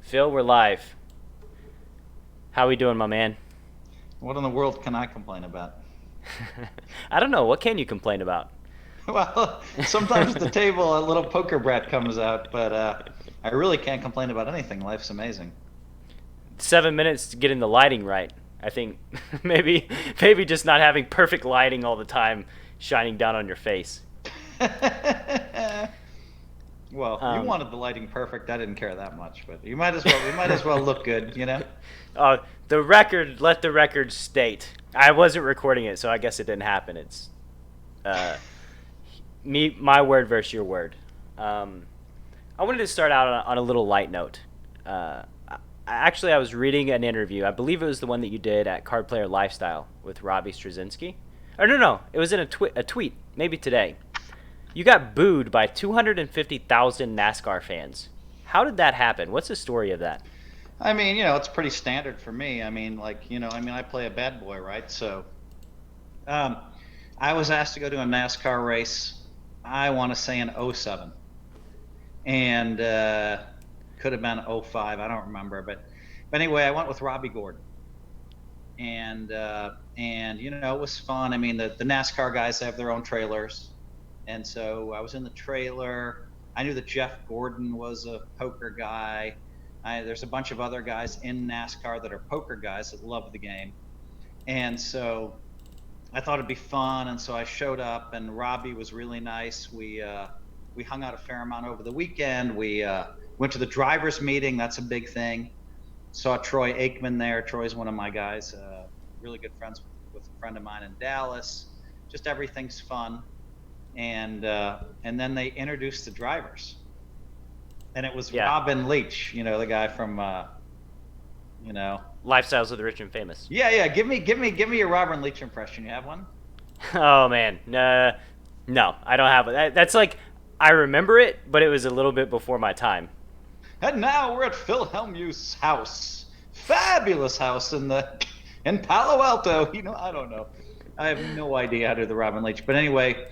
Phil, we're live. How we doing, my man? What in the world can I complain about? I don't know. What can you complain about? Well, sometimes at the table a little poker brat comes out, but I really can't complain about anything. Life's amazing. 7 minutes to getting the lighting right. I think maybe just not having perfect lighting all the time shining down on your face. Well, you Um, wanted the lighting perfect. I didn't care that much, but you might as well. We might as well look good, you know? the record. Let the record state. I wasn't recording it, so I guess it didn't happen. It's uh, my word versus your word. Um, I wanted to start out on a little light note. Actually, I was reading an interview. I believe it was the one that you did at Card Player Lifestyle with Robbie Straczynski. Or no, it was in a tweet, maybe today. You got booed by 250,000 NASCAR fans. How did that happen? What's the story of that? I mean, it's pretty standard for me. I mean, like, I play a bad boy, right? So, um, I was asked to go to a NASCAR race. I want to say in '07. And could have been '05. I don't remember, but anyway, I went with Robbie Gordon, and it was fun. I mean, the NASCAR guys have their own trailers, and so I was in the trailer. I knew that Jeff Gordon was a poker guy. There's a bunch of other guys in NASCAR that are poker guys that love the game, and so I thought it'd be fun, and so I showed up, and Robbie was really nice. We hung out a fair amount over the weekend. We went to the drivers' meeting. That's a big thing. Saw Troy Aikman there. Troy's one of my guys. Really good friends with a friend of mine in Dallas. Just everything's fun. And then they introduced the drivers, and it was Yeah, Robin Leach, the guy from you know. lifestyles of the rich and famous. Yeah. Give me a Robin Leach impression. You have one? Oh man, no, I don't have it. That's like I remember it, but it was a little bit before my time. And now we're at Phil Hellmuth's house. Fabulous house in Palo Alto. I don't know. I have no idea how to do the Robin Leach. But anyway,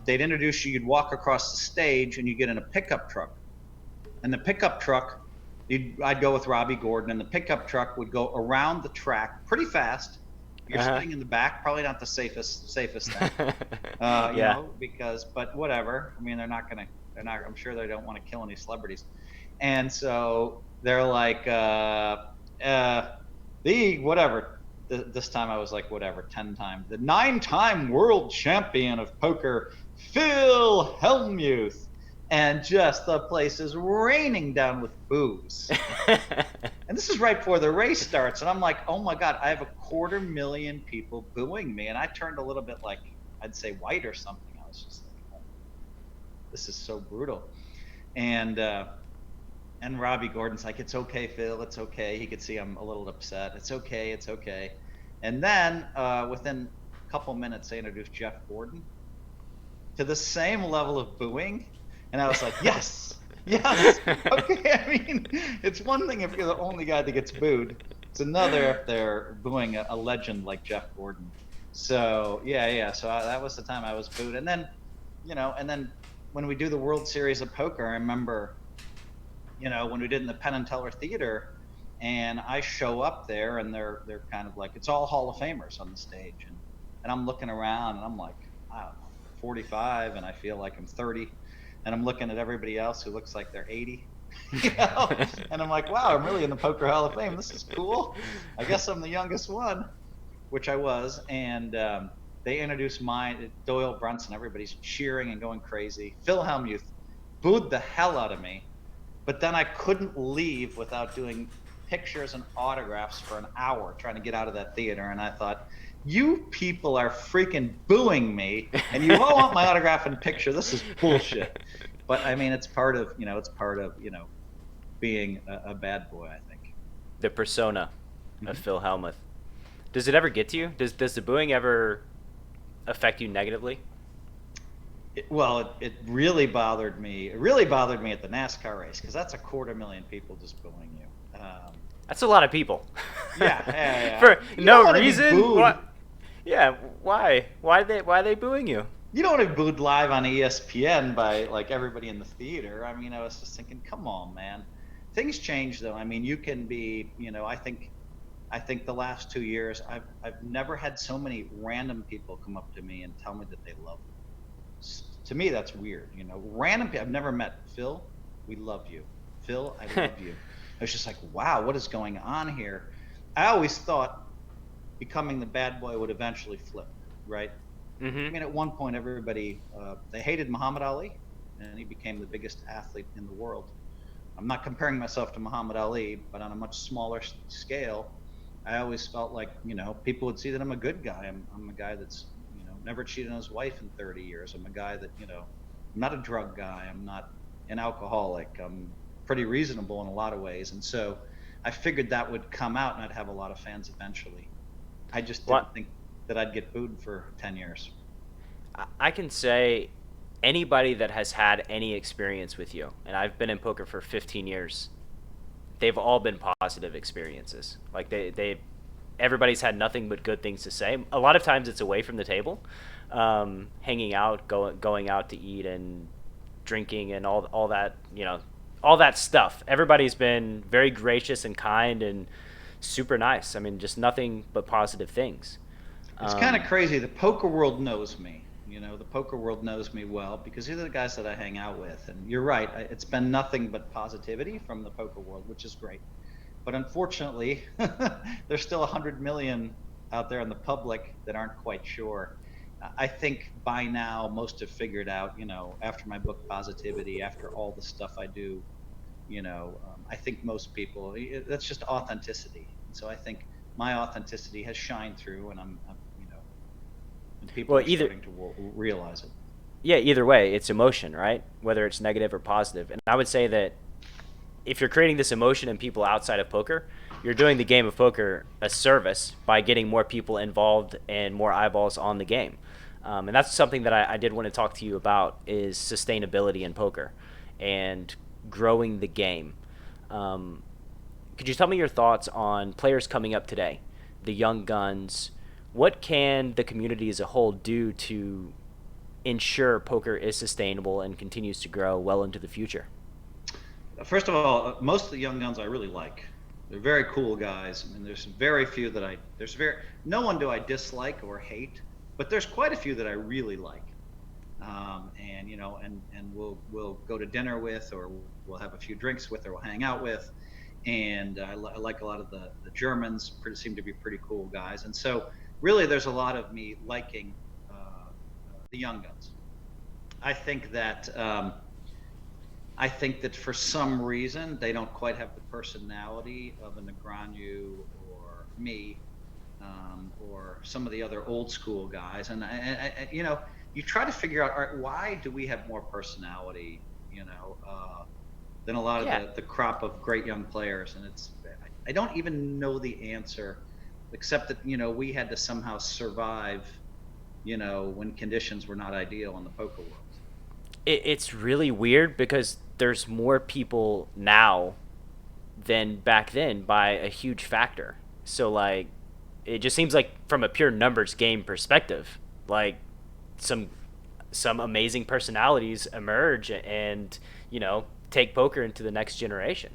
they'd introduce you. You'd walk across the stage, and you get in a pickup truck. And the pickup truck, I'd go with Robbie Gordon, and the pickup truck would go around the track pretty fast. You're Uh sitting in the back, probably not the safest thing, huh. Yeah. but whatever. I mean, they're not. I'm sure they don't want to kill any celebrities, and so they're like, the whatever. This time I was like, whatever, 10 times. The 9-time world champion of poker, Phil Hellmuth, and just the place is raining down with booze. And this is right before the race starts, and I'm like, oh my God, I have 250,000 people booing me. And I turned a little bit like, I'd say white or something. I was just like, oh, this is so brutal. And Robbie Gordon's like, it's okay, Phil, it's okay. He could see I'm a little upset. It's okay, it's okay. And then within a couple minutes, they introduced Jeff Gordon to the same level of booing. And I was like, yes, yes. Okay, I mean, it's one thing if you're the only guy that gets booed. It's another if they're booing a legend like Jeff Gordon. So, yeah. So that was the time I was booed. And then, when we do the World Series of Poker, I remember, when we did in the Penn and Teller Theater, and I show up there, and they're kind of like, it's all Hall of Famers on the stage. And I'm looking around, and I'm like, I don't know, 45, and I feel like I'm 30. And I'm looking at everybody else who looks like they're 80, and I'm like, wow, I'm really in the Poker Hall of Fame. This is cool. I guess I'm the youngest one, which I was. And they introduced Doyle Brunson. Everybody's cheering and going crazy. Phil Hellmuth booed the hell out of me, but then I couldn't leave without doing pictures and autographs for an hour trying to get out of that theater. And I thought, you people are freaking booing me, and you all want my autograph and picture. This is bullshit. But I mean, it's part of being a bad boy, I think. The persona of Mm-hmm. Phil Hellmuth. Does it ever get to you? Does the booing ever affect you negatively? It really bothered me. It really bothered me at the NASCAR race, because that's 250,000 people just booing you. That's a lot of people. Yeah. For You don't no want to be reason. booed. What? Yeah. Why? Why are they booing you? You don't want to be booed live on ESPN by like everybody in the theater. I mean, I was just thinking, come on, man. things change though. I mean, you can be, I think the last 2 years, I've never had so many random people come up to me and tell me that they love me. To me, that's weird. Random people. I've never met Phil. We love you, Phil. I love you. I was just like, wow, what is going on here? I always thought becoming the bad boy would eventually flip, right? I Mm-hmm. mean, at one point, everybody they hated Muhammad Ali, and he became the biggest athlete in the world. I'm not comparing myself to Muhammad Ali, but on a much smaller scale, I always felt like people would see that I'm a good guy. I'm a guy that's never cheated on his wife in 30 years. I'm a guy that I'm not a drug guy. I'm not an alcoholic. I'm pretty reasonable in a lot of ways, and so I figured that would come out and I'd have a lot of fans eventually. I just didn't Well, think that I'd get booed for 10 years. I can say anybody that has had any experience with you, and I've been in poker for 15 years, they've all been positive experiences. Like everybody's had nothing but good things to say. A lot of times it's away from the table, hanging out, going out to eat and drinking and all that, all that stuff. Everybody's been very gracious and kind and super nice. I mean, just nothing but positive things. It's kind of crazy. The poker world knows me. The poker world knows me well because these are the guys that I hang out with. And you're right. It's been nothing but positivity from the poker world, which is great. But unfortunately, there's still 100 million out there in the public that aren't quite sure. I think by now most have figured out, after my book Positivity, after all the stuff I do, I think most people, that's just authenticity. And so I think my authenticity has shined through, and and people Well, are either starting to realize it. yeah, either way, it's emotion, right? Whether it's negative or positive. And I would say that if you're creating this emotion in people outside of poker, you're doing the game of poker a service by getting more people involved and more eyeballs on the game. And that's something that I did want to talk to you about is sustainability in poker and growing the game. Could you tell me your thoughts on players coming up today, the young guns? What can the community as a whole do to ensure poker is sustainable and continues to grow well into the future? First of all, most of the young guns I really like. They're very cool guys. I mean, there's very few that no one do I dislike or hate, but there's quite a few that I really like. And we'll go to dinner with, or we'll have a few drinks with, or we'll hang out with. And I like a lot of the Germans. Seem to be pretty cool guys. And so really, there's a lot of me liking the young guns. I think that for some reason they don't quite have the personality of a Negreanu or me, or some of the other old school guys. And you try to figure out, all right, why do we have more personality, than a lot Yeah. of the crop of great young players? And I don't even know the answer, except that we had to somehow survive, when conditions were not ideal in the poker world. It's really weird because there's more people now than back then by a huge factor. So like, it just seems like from a pure numbers game perspective, like some amazing personalities emerge and take poker into the next generation.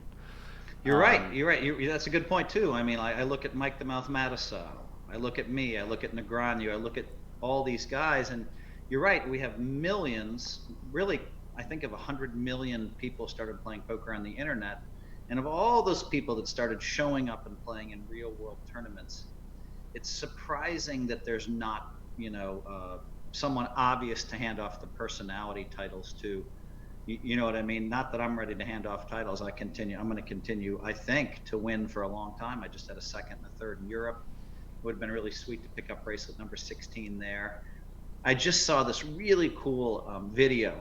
You're right. You're right. That's a good point too. I mean, I look at Mike the Mouth Matisow. I look at me. I look at Negreanu. I look at all these guys, and you're right. We have millions. Really, I think of 100 million people started playing poker on the internet, and of all those people that started showing up and playing in real world tournaments, it's surprising that there's not, someone obvious to hand off the personality titles to. You know what I mean? Not that I'm ready to hand off titles. I'm going to continue, I think, to win for a long time. I just had a second and a third in Europe. It would have been really sweet to pick up bracelet number 16 there. I just saw this really cool video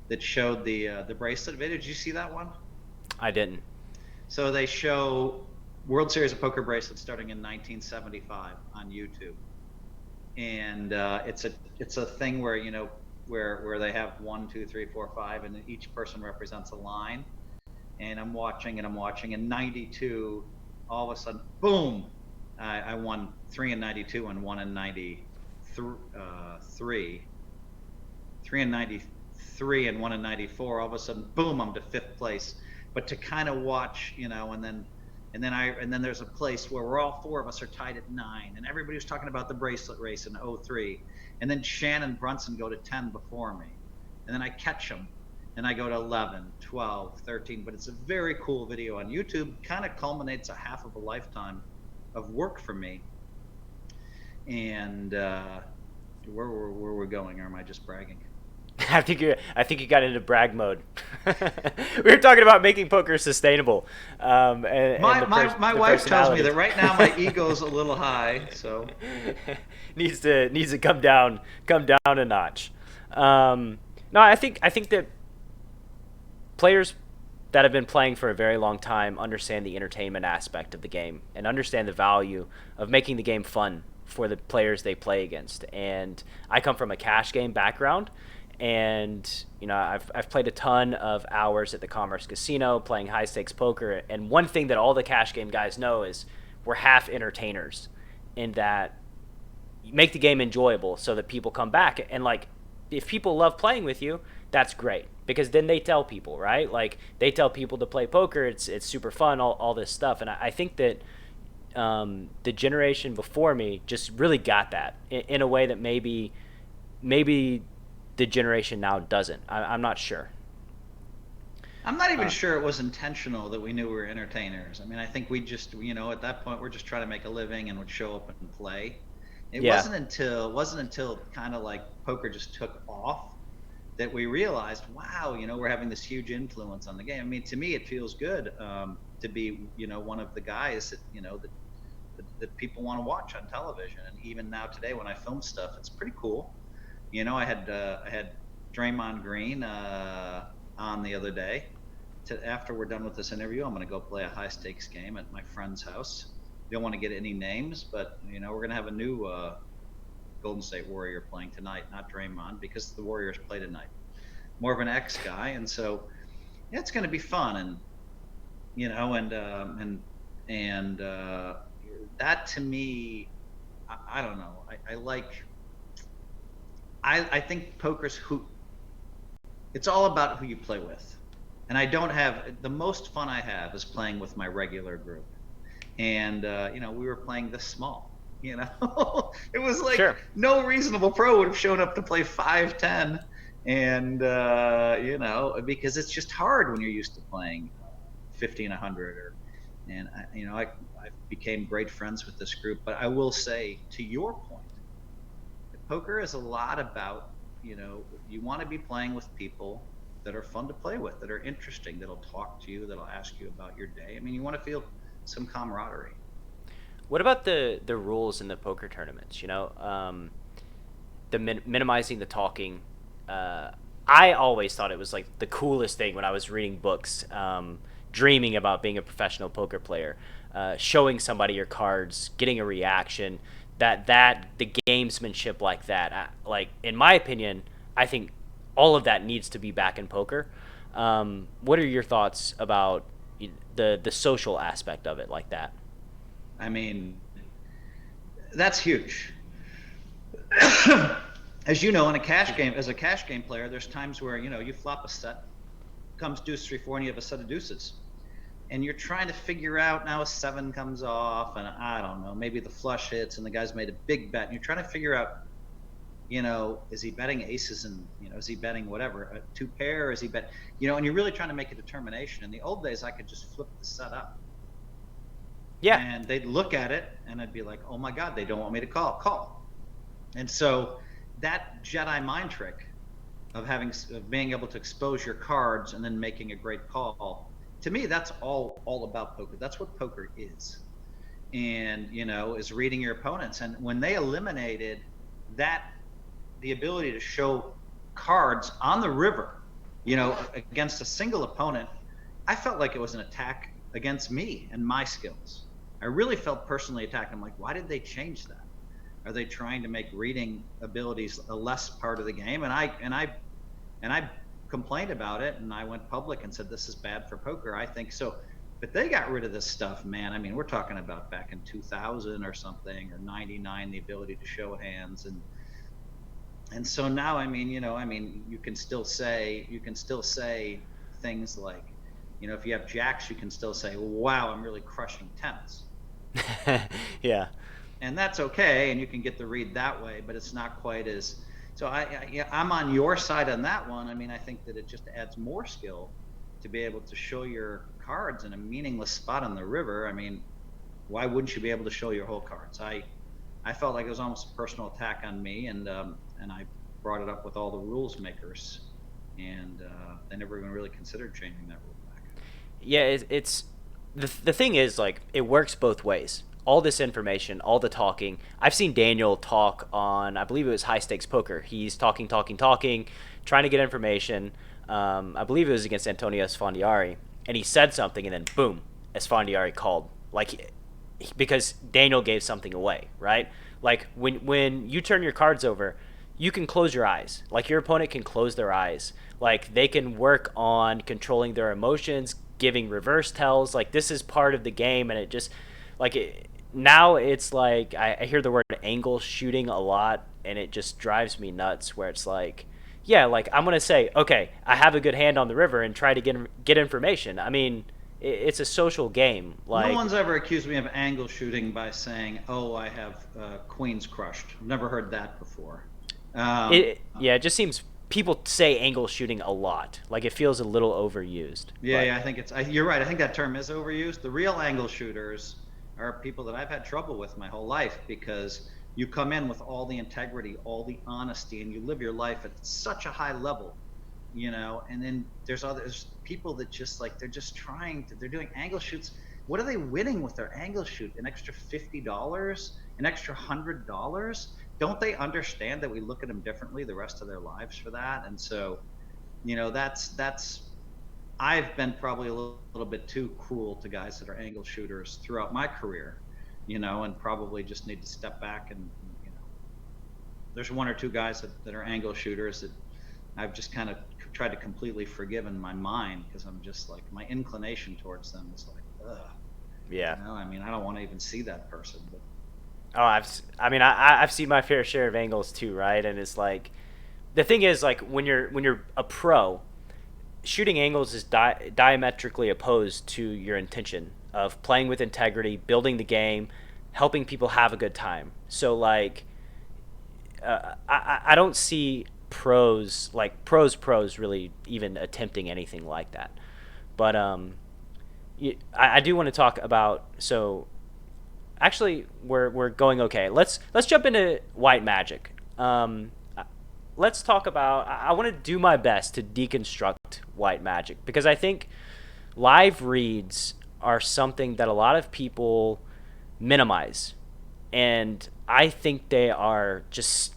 that showed the bracelet video. Did you see that one? I didn't. So they show World Series of Poker bracelets starting in 1975 on YouTube, and it's a thing where where they have 1, 2, 3, 4, 5, and each person represents a line. And I'm watching, and 92, all of a sudden, boom! I won 3 and 92 and 1 and 93, 3 and 93 and 1 and 94. All of a sudden, boom! I'm to 5th place. but to kind of watch, and then there's a place where we're all four of us are tied at 9, and everybody was talking about the bracelet race in 03, and then Shannon Brunson go to 10 before me, and then I catch him, and I go to 11, 12, 13. But it's a very cool video on YouTube. Kind of culminates a half of a lifetime of work for me. And where we're going, or am I just bragging? I think you got into brag mode. We were talking about making poker sustainable. My wife tells me that right now my ego's a little high, so needs to come down a notch. No, I think that players that have been playing for a very long time understand the entertainment aspect of the game and understand the value of making the game fun for the players they play against. And I come from a cash game background, and I've played a ton of hours at the Commerce Casino playing high stakes poker. And one thing that all the cash game guys know is we're half entertainers, in that you make the game enjoyable so that people come back. And like, if people love playing with you, that's great, because then they tell people, right? Like, they tell people to play poker. It's super fun, all this stuff. And I think that the generation before me just really got that in a way that maybe the generation now doesn't. I'm not sure. I'm not even sure it was intentional that we knew we were entertainers. I mean, I think we just, at that point, we're just trying to make a living and would show up and play. It wasn't until kind of like poker just took off that we realized, wow, we're having this huge influence on the game. I mean, to me, it feels good to be, one of the guys that people want to watch on television. And even now today, when I film stuff, it's pretty cool. I had Draymond Green on the other day. After we're done with this interview, I'm going to go play a high stakes game at my friend's house. Don't want to get any names, but we're going to have a new Golden State Warrior playing tonight, not Draymond, because the Warriors play tonight. More of an X guy, and so yeah, it's going to be fun, and that to me, I don't know. I think poker's it's all about who you play with, and I don't have the most fun I have is playing with my regular group, and we were playing this small. It was like Sure. No reasonable pro would have shown up to play 5-10, and because it's just hard when you're used to playing 50 and 100. I became great friends with this group. But I will say, to your point, poker is a lot about you want to be playing with people that are fun to play with, that are interesting, that'll talk to you, that'll ask you about your day. I mean, you want to feel some camaraderie. What about the rules in the poker tournaments? The minimizing the talking. I always thought it was like the coolest thing when I was reading books, dreaming about being a professional poker player, showing somebody your cards, getting a reaction. The gamesmanship like that, like in my opinion, I think all of that needs to be back in poker. What are your thoughts about the social aspect of it like that? I mean, that's huge. As you know, in a cash game, as a cash game player, there's times where you flop a set, comes deuce 3-4, and you have a set of deuces, and you're trying to figure out, now a 7 comes off, and I don't know, maybe the flush hits, and the guy's made a big bet, and you're trying to figure out, is he betting aces, and is he betting whatever, a 2-pair, or is he bet, and you're really trying to make a determination. In the old days, I could just flip the set up. Yeah. And they'd look at it, and I'd be like, oh my God, they don't want me to call. And so that Jedi mind trick of being able to expose your cards and then making a great call, to me, that's all about poker. That's what poker is. And, is reading your opponents. And when they eliminated the ability to show cards on the river, against a single opponent, I felt like it was an attack against me and my skills. I really felt personally attacked. I'm like, why did they change that? Are they trying to make reading abilities a less part of the game? And I complained about it, and I went public and said, this is bad for poker. I think so. But they got rid of this stuff, man. I mean, we're talking about back in 2000 or something, or 99, the ability to show hands. And so now, you can still say things like, If you have jacks, you can still say, wow, I'm really crushing tens. Yeah. And that's okay, and you can get the read that way, but it's not quite as. So I'm on your side on that one. I mean, I think that it just adds more skill to be able to show your cards in a meaningless spot on the river. I mean, why wouldn't you be able to show your whole cards? I felt like it was almost a personal attack on me, and I brought it up with all the rules makers, and they never even really considered changing that rule back. Yeah, it's the thing is, like, it works both ways. All this information, all the talking. I've seen Daniel talk on, I believe it was High Stakes Poker. He's talking, trying to get information. I believe it was against Antonio Esfandiari, and he said something, and then boom, Esfandiari called. Like, because Daniel gave something away, right? Like, when you turn your cards over, you can close your eyes. Like, your opponent can close their eyes. Like, they can work on controlling their emotions, giving reverse tells. Like, this is part of the game, and it just, like, now it's like I hear the word angle shooting a lot, and it just drives me nuts, where it's like, yeah, like, I'm going to say, okay, I have a good hand on the river and try to get information. I mean, it's a social game. Like, no one's ever accused me of angle shooting by saying, oh, I have queens crushed. I've never heard that before. It just seems people say angle shooting a lot. Like, it feels a little overused. Yeah, I think you're right. I think that term is overused. The real angle shooters are people that I've had trouble with my whole life, because you come in with all the integrity, all the honesty, and you live your life at such a high level, and then there's people that just, like, they're doing angle shoots. What are they winning with their angle shoot? An extra $50, an extra $100? Don't they understand that we look at them differently the rest of their lives for that? And so, that's I've been probably a little bit too cruel to guys that are angle shooters throughout my career, and probably just need to step back and, there's one or two guys that are angle shooters that I've just kind of tried to completely forgive in my mind, because I'm just like, my inclination towards them is like, ugh. Yeah. I mean, I don't want to even see that person. But Oh, I've seen my fair share of angles too, right? And it's like, the thing is, like, when you're a pro, shooting angles is diametrically opposed to your intention of playing with integrity, building the game, helping people have a good time. So, like, I don't see pros really even attempting anything like that. But I do want to talk about, so actually we're going okay. Let's jump into white magic. Let's talk about, I want to do my best to deconstruct white magic, because I think live reads are something that a lot of people minimize, and I think they are just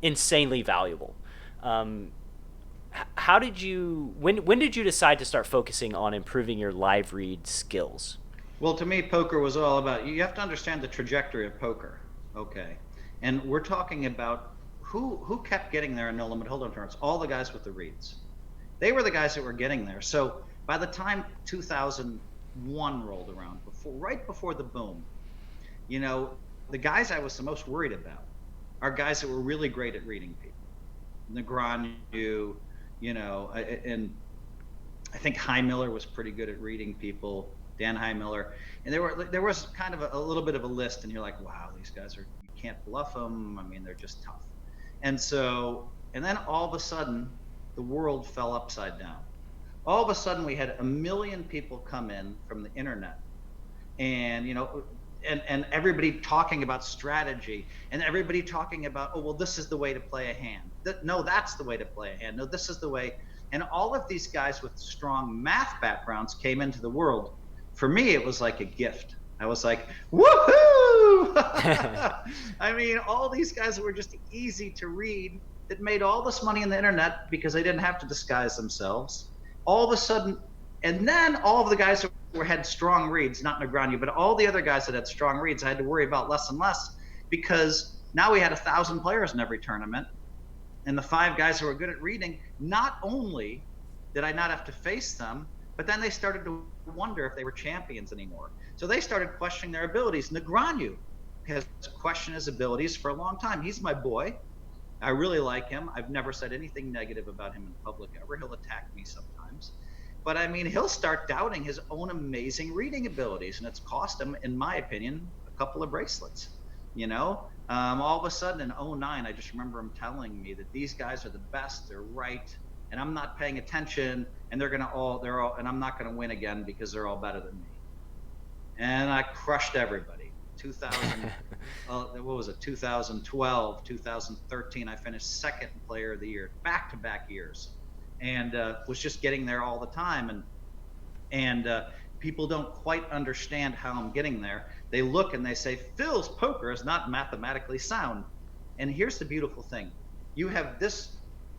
insanely valuable. How did you, when did you decide to start focusing on improving your live read skills? Well, to me, poker was all about, you have to understand the trajectory of poker. Okay. And we're talking about who kept getting there in No Limit Hold'em tournaments. All the guys with the reads. They were the guys that were getting there. So by the time 2001 rolled around, right before the boom, the guys I was the most worried about are guys that were really great at reading people. Negreanu, and I think Highmiller was pretty good at reading people. Dan Highmiller, and there was kind of a little bit of a list, and you're like, wow, these guys you can't bluff them. I mean, they're just tough. And then all of a sudden, the world fell upside down. All of a sudden, we had 1 million people come in from the internet, and and everybody talking about strategy, and everybody talking about, oh, well, this is the way to play a hand. No, that's the way to play a hand. No, this is the way. And all of these guys with strong math backgrounds came into the world. For me, it was like a gift. I was like, woohoo! I mean, all these guys that were just easy to read, that made all this money on the internet because they didn't have to disguise themselves. All of a sudden, and then all of the guys that had strong reads, not Negreanu, but all the other guys that had strong reads, I had to worry about less and less, because now we had 1,000 players in every tournament. And the 5 guys who were good at reading, not only did I not have to face them, but then they started to wonder if they were champions anymore. So they started questioning their abilities. Negreanu has questioned his abilities for a long time. He's my boy. I really like him. I've never said anything negative about him in public ever. He'll attack me sometimes. But I mean, he'll start doubting his own amazing reading abilities, and it's cost him, in my opinion, a couple of bracelets. All of a sudden in '09, I just remember him telling me that these guys are the best, they're right, and I'm not paying attention, and they're all, and I'm not gonna win again because they're all better than me. And I crushed everybody. 2000, what was it? 2012, 2013. I finished second player of the year, back-to-back years, and was just getting there all the time. And people don't quite understand how I'm getting there. They look and they say, Phil's poker is not mathematically sound. And here's the beautiful thing: you have this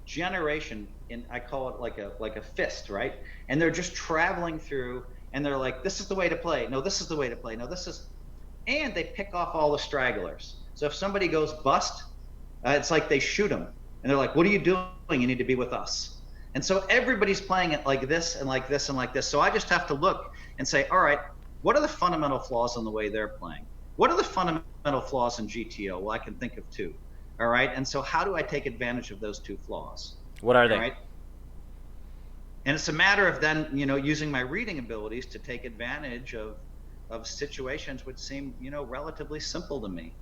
generation, and I call it like a fist, right? And they're just traveling through, and they're like, this is the way to play. No, this is the way to play. No, this is, and they pick off all the stragglers. So if somebody goes bust, it's like they shoot them, and they're like, what are you doing? You need to be with us. And so everybody's playing it like this and like this and like this. So I just have to look and say, all right, what are the fundamental flaws in the way they're playing? What are the fundamental flaws in GTO? Well, I can think of two. All right. And so how do I take advantage of those two flaws? What are they? Right? And it's a matter of then, using my reading abilities to take advantage of situations which seem, relatively simple to me.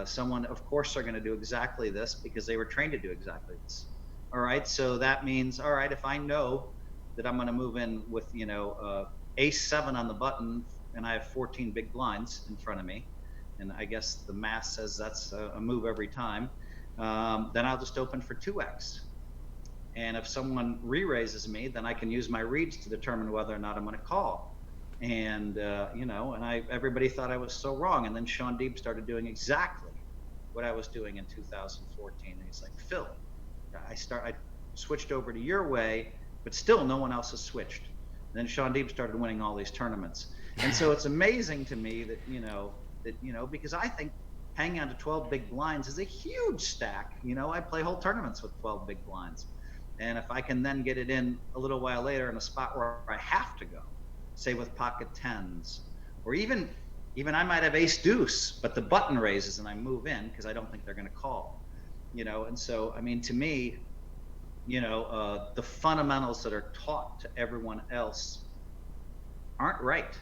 Someone, of course, are going to do exactly this because they were trained to do exactly this. All right. So that means, all right, if I know that I'm going to move in with, ace-7 on the button, and I have 14 big blinds in front of me, and I guess the math says that's a move every time, then I'll just open for 2x. And if someone re-raises me, then I can use my reads to determine whether or not I'm going to call. And, everybody thought I was so wrong. And then Sean Deeb started doing exactly what I was doing in 2014. And he's like, Phil, I switched over to your way, but still no one else has switched. And then Sean Deeb started winning all these tournaments. And so it's amazing to me that, because I think hanging on to 12 big blinds is a huge stack. I play whole tournaments with 12 big blinds. And if I can then get it in a little while later in a spot where I have to go, say with pocket 10s, or even I might have ace deuce, but the button raises and I move in because I don't think they're going to call, and so, I mean, to me, the fundamentals that are taught to everyone else aren't right.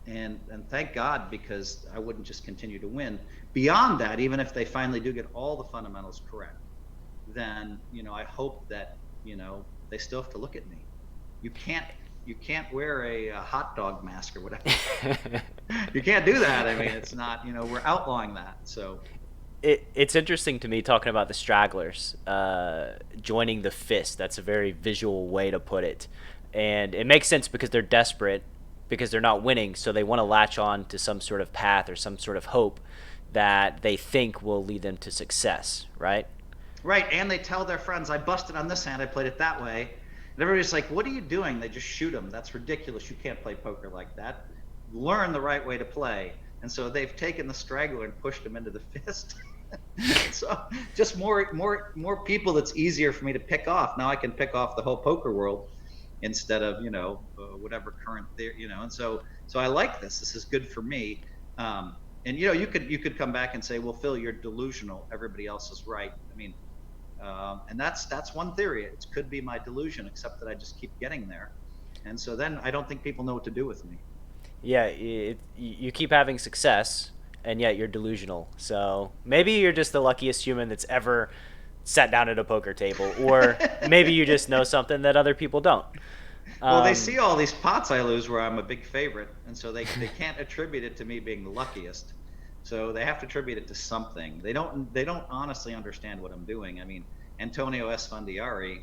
And thank God, because I wouldn't just continue to win. Beyond that, even if they finally do get all the fundamentals correct, then, I hope that, they still have to look at me. You can't wear a hot dog mask or whatever. You can't do that. I mean, it's not, we're outlawing that. So it's interesting to me talking about the stragglers joining the fist. That's a very visual way to put it. And it makes sense because they're desperate, because they're not winning, so they want to latch on to some sort of path or some sort of hope that they think will lead them to success, right? Right, and they tell their friends, I busted on this hand, I played it that way. And everybody's like, what are you doing? They just shoot them. That's ridiculous. You can't play poker like that. Learn the right way to play. And so they've taken the straggler and pushed them into the fist. So just more people that's easier for me to pick off. Now I can pick off the whole poker world instead of, whatever current there, and so I like this. This is good for me. And, you could come back and say, well, Phil, you're delusional. Everybody else is right. I mean, and that's one theory. It could be my delusion, except that I just keep getting there. And so then I don't think people know what to do with me. Yeah, you keep having success, and yet you're delusional. So maybe you're just the luckiest human that's ever sat down at a poker table, or maybe you just know something that other people don't. Well, they see all these pots I lose where I'm a big favorite, and so they can't attribute it to me being the luckiest. So they have to attribute it to something. They don't honestly understand what I'm doing. I mean, Antonio Esfandiari,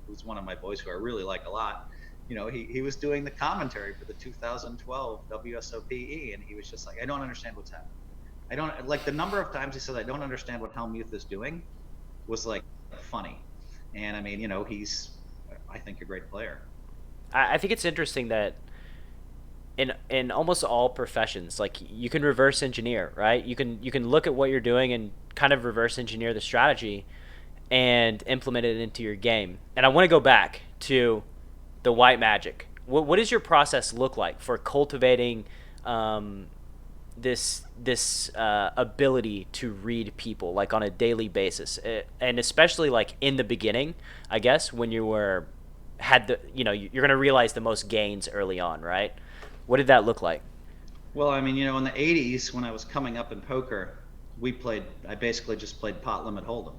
who's one of my boys who I really like a lot, he was doing the commentary for the 2012 WSOPE, and he was just like, I don't understand what's happening. I don't, like, the number of times he said, I don't understand what Hellmuth is doing was like funny. And I mean, he's, I think, a great player. I think it's interesting that in almost all professions, like, you can reverse engineer, right? You can look at what you're doing and kind of reverse engineer the strategy and implement it into your game. And I want to go back to the white magic. What does your process look like for cultivating this ability to read people, like, on a daily basis, and especially like in the beginning, I guess, when you were had the, you're going to realize the most gains early on, right? What did that look like? Well, I mean, in the 80s when I was coming up in poker, I basically just played pot limit hold'em,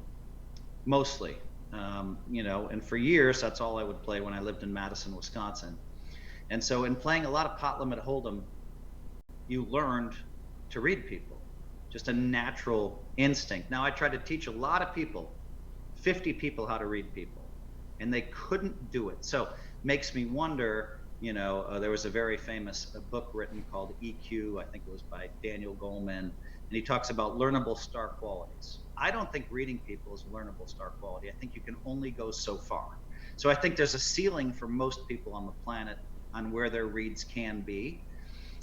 mostly. And for years, that's all I would play when I lived in Madison, Wisconsin. And so in playing a lot of pot limit hold'em, you learned to read people, just a natural instinct. Now, I tried to teach a lot of people, 50 people, how to read people, and they couldn't do it. So makes me wonder, there was a very famous book written called EQ, I think it was by Daniel Goleman, and he talks about learnable star qualities. I don't think reading people is a learnable star quality. I think you can only go so far. So I think there's a ceiling for most people on the planet on where their reads can be.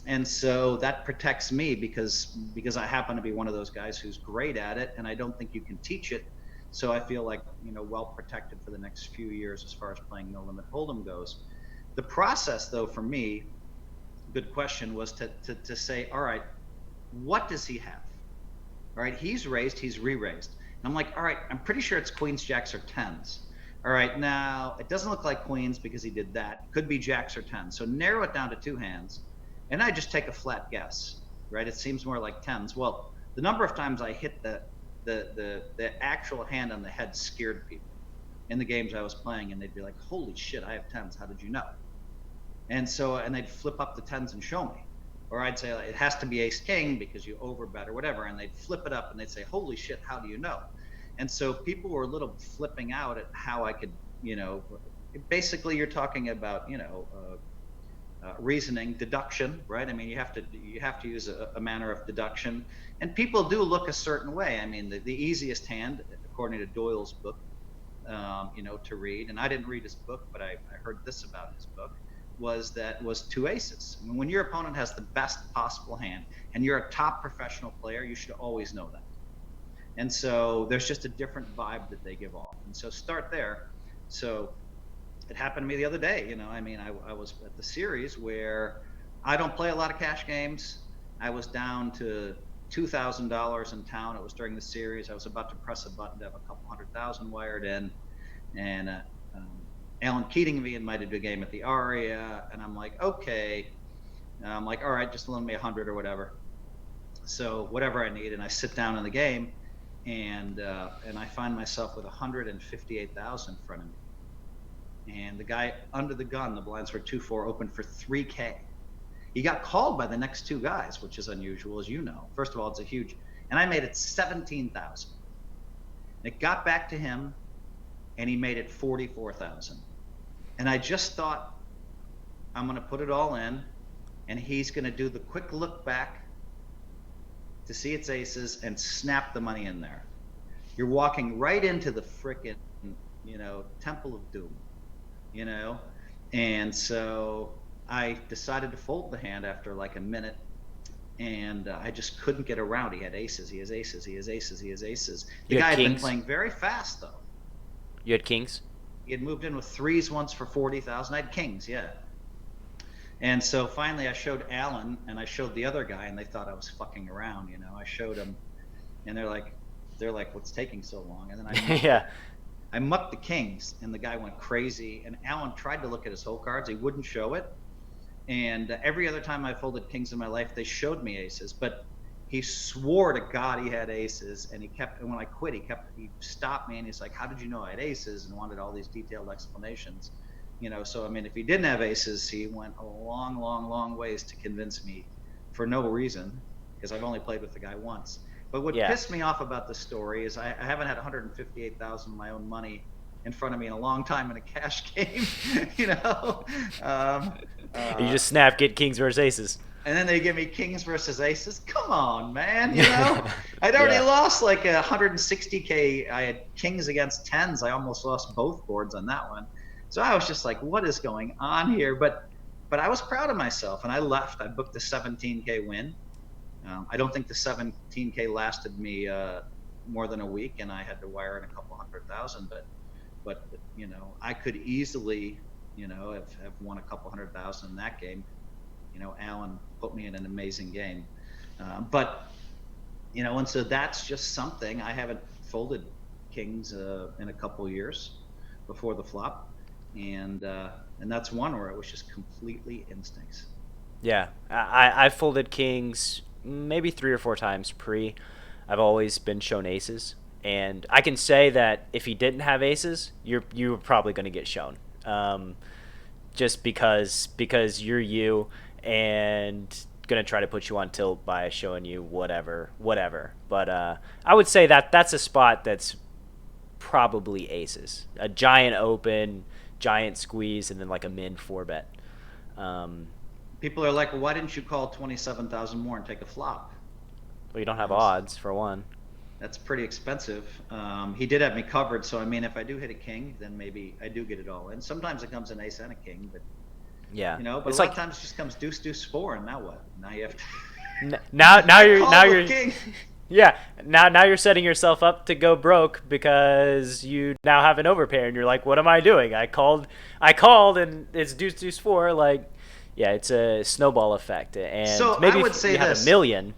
And so that protects me because I happen to be one of those guys who's great at it, and I don't think you can teach it. So I feel like, well protected for the next few years as far as playing no limit hold'em goes. The process, though, for me, good question, was to say, all right, what does he have? All right, he's raised, he's re-raised. And I'm like, all right, I'm pretty sure it's queens, jacks, or tens. All right, now it doesn't look like queens because he did that. Could be jacks or tens. So narrow it down to 2 hands, and I just take a flat guess, right? It seems more like tens. Well, the number of times I hit the actual hand on the head scared people in the games I was playing, and they'd be like, holy shit, I have tens, how did you know? And they'd flip up the tens and show me. Or I'd say, it has to be ace king because you overbet or whatever, and they'd flip it up and they'd say, holy shit, how do you know? And so people were a little flipping out at how I could, basically you're talking about, reasoning, deduction, right? I mean, you have to use a manner of deduction, and people do look a certain way. I mean, the easiest hand, according to Doyle's book, to read, and I didn't read his book, but I heard this about his book, was 2 aces. I mean, when your opponent has the best possible hand and you're a top professional player, you should always know that. And so there's just a different vibe that they give off. And so start there. So it happened to me the other day. I was at the series where I don't play a lot of cash games. I was down to $2,000 in town. It was during the series. I was about to press a button to have a couple $100,000 wired in, and Alan Keating me invited to a game at the Aria, and I'm like, okay. And I'm like, all right, just loan me 100 or whatever. So whatever I need, and I sit down in the game, and I find myself with 158,000 in front of me. And the guy under the gun, the blinds were 2-4, opened for $3K. He got called by the next 2 guys, which is unusual, as you know. First of all, it's a huge, and I made it 17,000. It got back to him, and he made it 44,000. And I just thought, I'm going to put it all in, and he's going to do the quick look back to see it's aces and snap the money in there. You're walking right into the frickin', temple of doom, And so I decided to fold the hand after like a minute, and I just couldn't get around. He had aces, he has aces, he has aces, he has aces. The guy had been playing very fast, though. You had kings? He had moved in with 3s once for 40,000. I had kings, yeah. And so finally I showed Alan, and I showed the other guy, and they thought I was fucking around, I showed them, and they're like, what's taking so long? And then I mucked the kings, and the guy went crazy, and Alan tried to look at his whole cards. He wouldn't show it. And every other time I folded kings in my life, they showed me aces, but he swore to God he had aces, and and when I quit, he stopped me, and he's like, how did you know I had aces? And wanted all these detailed explanations. So I mean, if he didn't have aces, he went a long, long, long ways to convince me for no reason, because I've only played with the guy once. But what pissed me off about this story is I haven't had 158,000 of my own money in front of me in a long time in a cash game, You just snap, get kings versus aces. And then they give me kings versus aces. Come on, man, I'd already lost like 160K. I had kings against tens. I almost lost both boards on that one. So I was just like, what is going on here? But I was proud of myself, and I left. I booked a 17K win. I don't think the 17K lasted me more than a week, and I had to wire in a couple $100,000. But I could easily, have won a couple $100,000 in that game. Alan put me in an amazing game. And so that's just something. I haven't folded kings in a couple years before the flop. And that's one where it was just completely instincts. Yeah, I folded kings maybe 3 or 4 times pre. I've always been shown aces, and I can say that if he didn't have aces, you're probably going to get shown, just because you're you, and gonna try to put you on tilt by showing you whatever. But I would say that that's a spot that's probably aces, a giant open, giant squeeze, and then like a min 4 bet. Um, People are like, well, why didn't you call 27,000 more and take a flop? well, you don't have And odds for one. that's pretty expensive. He did have me covered, so I mean, if I do hit a king, then maybe I do get it all in. Sometimes it comes an ace and a king, but Yeah, but a it's lot like of times it just comes deuce deuce four, and now what? Now you have to now you're call now the you're king. yeah, now you're setting yourself up to go broke because you now have an overpair and you're like, what am I doing? I called and it's deuce four. Like, yeah, it's a snowball effect, and So I maybe would if say you have a this: million.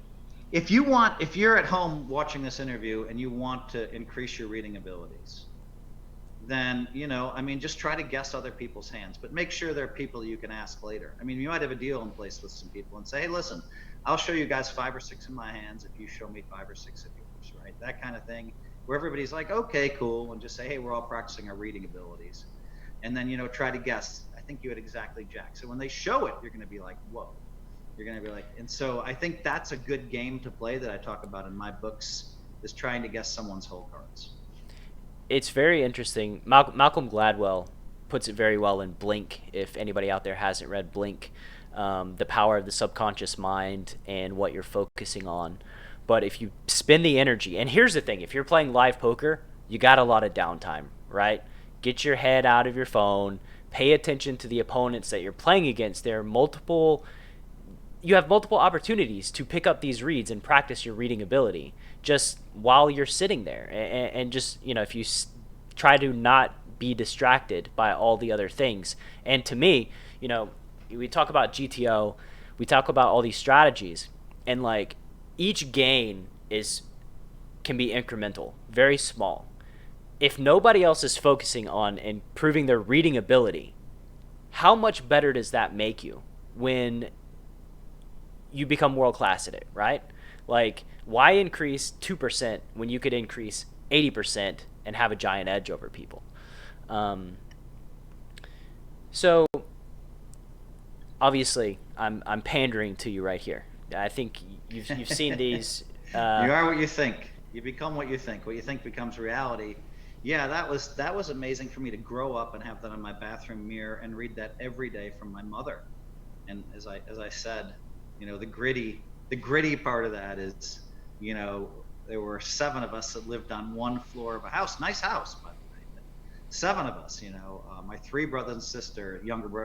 if you're at home watching this interview and you want to increase your reading abilities, then I mean, just try to guess other people's hands, but make sure there are people you can ask later. I mean, you might have a deal in place with some people and say, hey, listen, I'll show you guys 5 or 6 of my hands if you show me 5 or 6 of yours, right? That kind of thing, where everybody's like, okay, cool, and just say, hey, we're all practicing our reading abilities, and then try to guess. I think you had exactly jack. So when they show it, you're going to be like, whoa. You're going to be like, and so I think that's a good game to play that I talk about in my books, is trying to guess someone's whole cards. It's very interesting. Malcolm Gladwell puts it very well in Blink. If anybody out there hasn't read Blink, the power of the subconscious mind and what you're focusing on. But if you spend the energy, and here's the thing: if you're playing live poker, you got a lot of downtime, right? Get your head out of your phone. Pay attention to the opponents that you're playing against. There are multiple you have multiple opportunities to pick up these reads and practice your reading ability just while you're sitting there, and just if you try to not be distracted by all the other things. And to me, we talk about GTO, we talk about all these strategies, and like each gain is can be incremental, very small. If nobody else is focusing on improving their reading ability, how much better does that make you when you become world class at it, right? Like, why increase 2% when you could increase 80% and have a giant edge over people? Um, so obviously, I'm pandering to you right here. I think you've seen these. You are what you think. You become what you think. What you think becomes reality. Yeah, that was amazing for me to grow up and have that on my bathroom mirror and read that every day from my mother. And as I said, the gritty part of that is, there were 7 of us that lived on one floor of a house, nice house, by the way. But 7 of us, my 3 brothers and sister,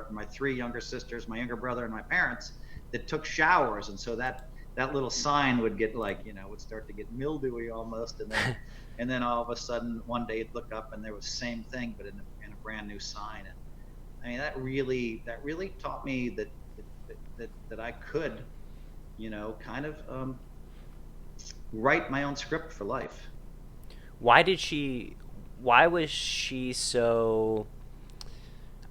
my 3 younger sisters, my younger brother, and my parents, that took showers, and so that little sign would get like, would start to get mildewy almost, and then all of a sudden one day you'd look up and there was the same thing, but in a brand new sign. And I mean, that really taught me that I could, kind of write my own script for life. Why was she so?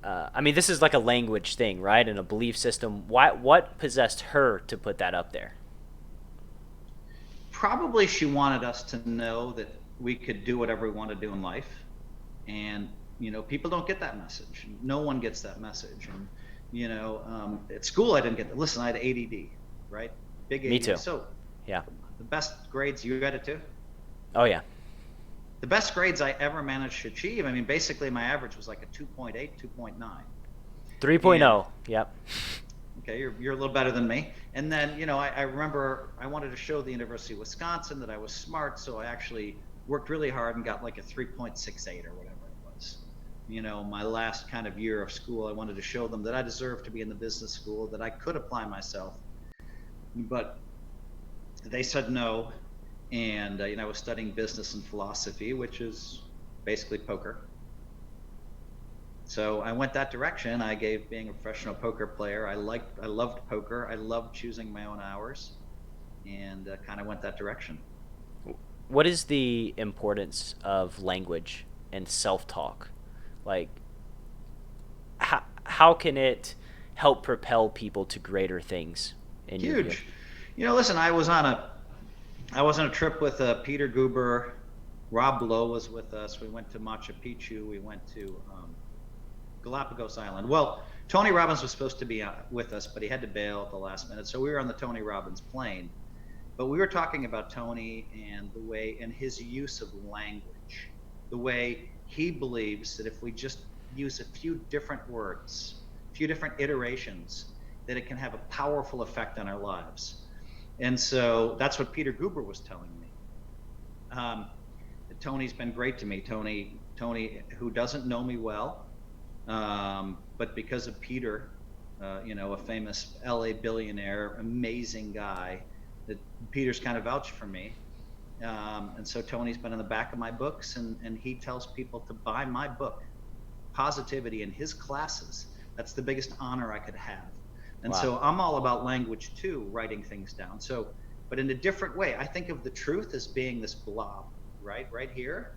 I mean, this is like a language thing, right? And a belief system. What possessed her to put that up there? Probably she wanted us to know that we could do whatever we want to do in life, and people don't get that message. No one gets that message. And at school I didn't get that. Listen, I had ADD, right? Big ADD. Me too. So Yeah. the best grades, you got it too? Oh yeah. The best grades I ever managed to achieve, I mean, basically my average was like a 2.8, 2.9. 3.0. Yep. Okay, you're a little better than me. And then, I remember I wanted to show the University of Wisconsin that I was smart, so I actually worked really hard and got like a 3.68 or whatever it was. My last kind of year of school, I wanted to show them that I deserved to be in the business school, that I could apply myself. But they said no, and I was studying business and philosophy, which is basically poker. So I went that direction. I gave being a professional poker player. I loved poker. I loved choosing my own hours, and kind of went that direction. What is the importance of language and self-talk? Like, how can it help propel people to greater things in your view? Huge. Listen, I was on a trip with Peter Guber. Rob Lowe was with us. We went to Machu Picchu. We went to Galapagos Island. Well, Tony Robbins was supposed to be with us, but he had to bail at the last minute. So we were on the Tony Robbins plane. But we were talking about Tony and the way, and his use of language, the way he believes that if we just use a few different words, a few different iterations, that it can have a powerful effect on our lives. And so that's what Peter Guber was telling me. Tony's been great to me. Tony, who doesn't know me well, but because of Peter, a famous LA billionaire, amazing guy, that Peter's kind of vouched for me. And so Tony's been in the back of my books, and he tells people to buy my book, Positivity, in his classes. That's the biggest honor I could have. And Wow. So I'm all about language too, writing things down. So, but in a different way. I think of the truth as being this blob, right here.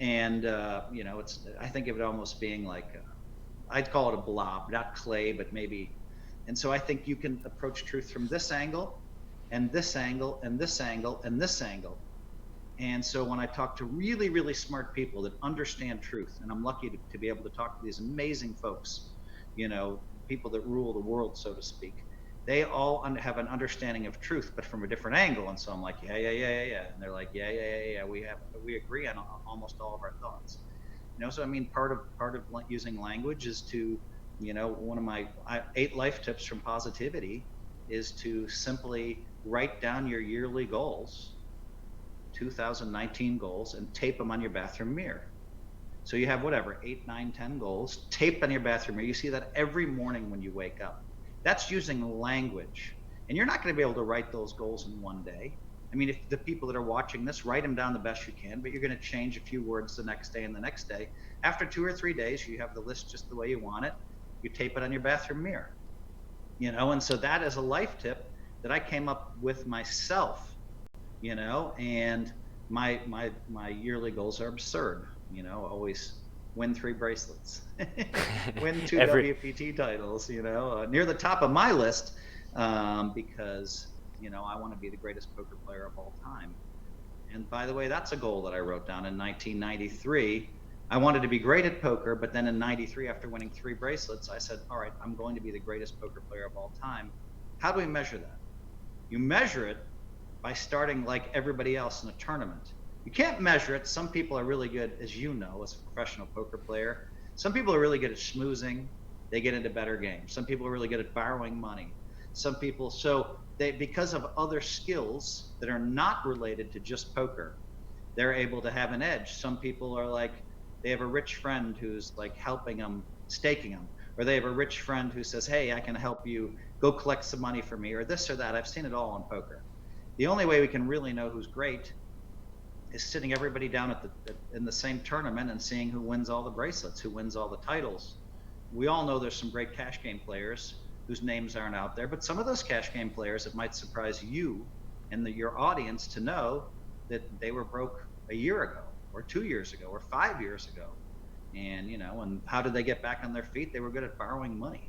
And, I think of it almost being like, I'd call it a blob, not clay, but maybe. And so I think you can approach truth from this angle, and this angle, and this angle, and this angle. And so when I talk to really, really smart people that understand truth, and I'm lucky to be able to talk to these amazing folks, people that rule the world, so to speak, they all have an understanding of truth, but from a different angle. And so I'm like, yeah. And they're like, yeah. We agree on almost all of our thoughts. So I mean, part of using language is to, one of my 8 life tips from Positivity is to simply write down your yearly goals, 2019 goals, and tape them on your bathroom mirror. So you have 8, 9, 10 goals, taped on your bathroom mirror. You see that every morning when you wake up. That's using language. And you're not going to be able to write those goals in one day. I mean, if the people that are watching this, write them down the best you can, but you're going to change a few words the next day and the next day. After 2 or 3 days, you have the list just the way you want it. You tape it on your bathroom mirror. And so that is a life tip that I came up with myself, and my yearly goals are absurd. Always win 3 bracelets, win 2 WPT titles, near the top of my list, because, I want to be the greatest poker player of all time. And by the way, that's a goal that I wrote down in 1993. I wanted to be great at poker, but then in 93, after winning 3 bracelets, I said, all right, I'm going to be the greatest poker player of all time. How do we measure that? You measure it by starting like everybody else in a tournament. You can't measure it. Some people are really good, as you know, as a professional poker player. Some people are really good at schmoozing. They get into better games. Some people are really good at borrowing money. Some people, because of other skills that are not related to just poker, they're able to have an edge. Some people are like, they have a rich friend who's like helping them, staking them, or they have a rich friend who says, hey, I can help you, go collect some money for me, or this or that. I've seen it all in poker. The only way we can really know who's great is sitting everybody down in the same tournament and seeing who wins all the bracelets, who wins all the titles. We all know there's some great cash game players whose names aren't out there, but some of those cash game players, it might surprise you and your audience to know that they were broke a year ago, or 2 years ago, or 5 years ago. And, and how did they get back on their feet? They were good at borrowing money.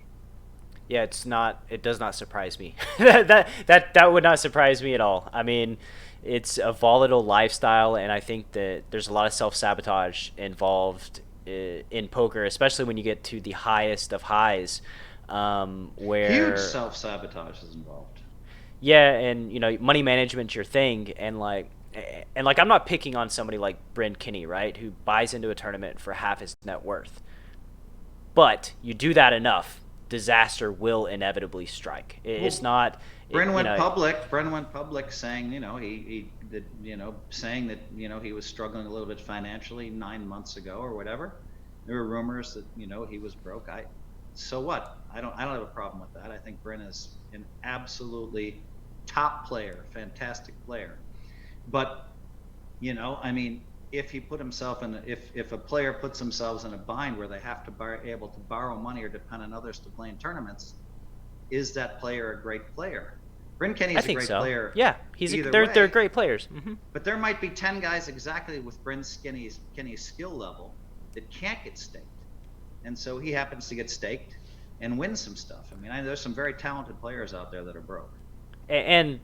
Yeah, it does not surprise me. that would not surprise me at all. I mean, it's a volatile lifestyle, and I think that there's a lot of self-sabotage involved in poker, especially when you get to the highest of highs, where huge self-sabotage is involved. Yeah, and money management's your thing, and I'm not picking on somebody like Bryn Kinney, right, who buys into a tournament for half his net worth. But you do that enough, disaster will inevitably strike. It's not. Bryn went public saying, he did, saying that, he was struggling a little bit financially 9 months ago or whatever. There were rumors that, he was broke. So what? I don't have a problem with that. I think Bryn is an absolutely top player, fantastic player. But, I mean, if he put himself in, if a player puts themselves in a bind where they have to able to borrow money or depend on others to play in tournaments, is that player a great player? Bryn Kinney is a great player. Yeah, they're great players. Mm-hmm. But there might be 10 guys exactly with Bryn Kinney's skill level that can't get staked. and so he happens to get staked and win some stuff. I mean, there's some very talented players out there that are broke. And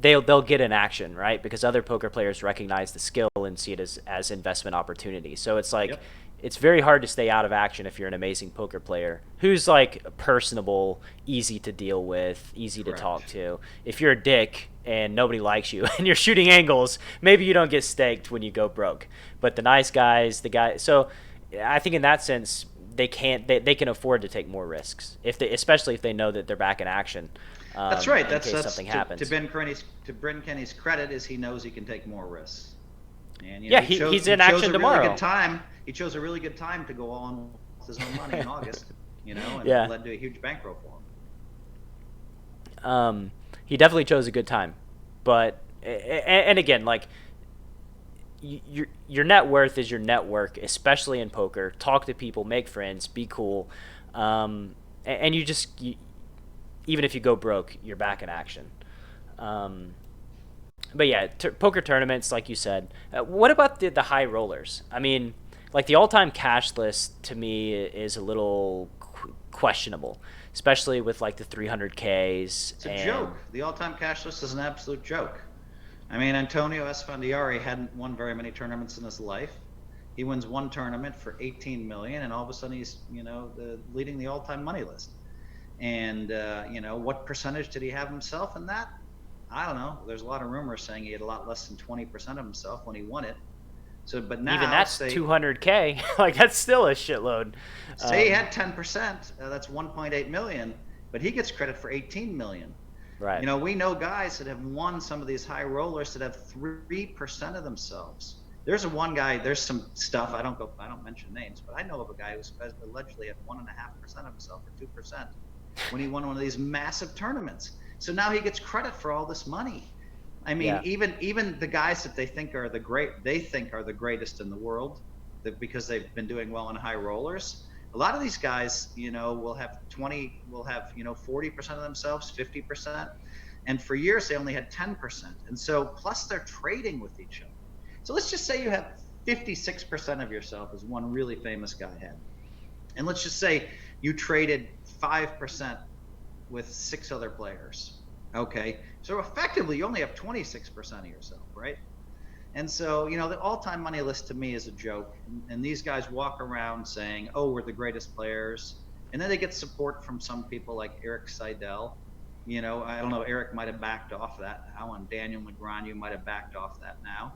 they'll get in action, right? Because other poker players recognize the skill and see it as investment opportunity. So it's like, Yep. it's very hard to stay out of action if you're an amazing poker player who's like personable, easy to deal with, easy to Correct. talk to. If you're a dick and nobody likes you and you're shooting angles, maybe you don't get staked when you go broke. But the nice guys, so I think in that sense they can afford to take more risks especially if they know that they're back in action. That's right. In case something happens. To Ben Kenny's credit is he knows he can take more risks. And yeah, he's in action tomorrow. He chose a really good time to go on with his own money in August. And Yeah. it led to a huge bankroll for him. He definitely chose a good time, but and again, like your net worth is your network, especially in poker. Talk to people, make friends, be cool, and even if you go broke, you're back in action. But yeah, poker tournaments, like you said. What about the high rollers? I mean, like the all-time cash list to me is a little questionable, especially with like the 300Ks. It's a joke. The all-time cash list is an absolute joke. I mean, Antonio Esfandiari hadn't won very many tournaments in his life. He wins one tournament for 18 million, and all of a sudden he's leading the all-time money list. And what percentage did he have himself in that? I don't know. There's a lot of rumors saying he had a lot less than 20% of himself when he won it. So, but now even that's 200K. Like that's still a shitload. Say he had 10%. That's 1.8 million, but he gets credit for 18 million. Right. We know guys that have won some of these high rollers that have 3% of themselves. There's one guy. There's some stuff. I don't mention names, but I know of a guy who allegedly had 1.5% of himself or 2% when he won one of these massive tournaments. So now he gets credit for all this money. I mean, Yeah. even the guys that they think are the greatest in the world, because they've been doing well in high rollers. A lot of these guys, will have 40% of themselves, 50%, and for years they only had 10%. And so plus they're trading with each other. So let's just say you have 56% of yourself, as one really famous guy had, and let's just say you traded 5% with 6 other players. Okay, so effectively you only have 26% of yourself, right? And so, the all-time money list to me is a joke. And these guys walk around saying, oh, we're the greatest players. And then they get support from some people like Eric Seidel. I don't know, Eric might have backed off that now, and Daniel Negreanu might have backed off that now.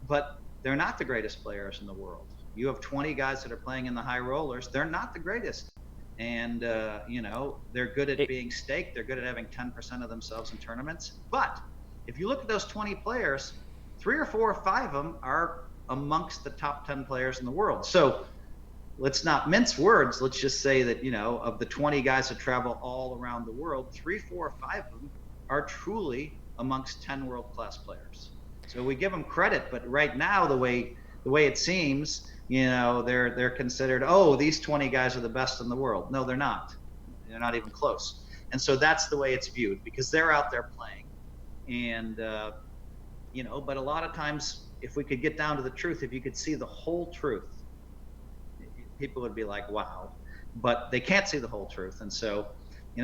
But they're not the greatest players in the world. You have 20 guys that are playing in the high rollers. They're not the greatest. And, they're good at being staked. They're good at having 10% of themselves in tournaments. But if you look at those 20 players, 3 or 4 or 5 of them are amongst the top 10 players in the world. So let's not mince words. Let's just say that, of the 20 guys that travel all around the world, 3, 4, or 5 of them are truly amongst 10 world-class players. So we give them credit, but right now, the way it seems, they're considered, oh, these 20 guys are the best in the world. No, they're not. They're not even close. And so that's the way it's viewed, because they're out there playing. And, but a lot of times, if we could get down to the truth, if you could see the whole truth, people would be like, wow. But they can't see the whole truth. And so,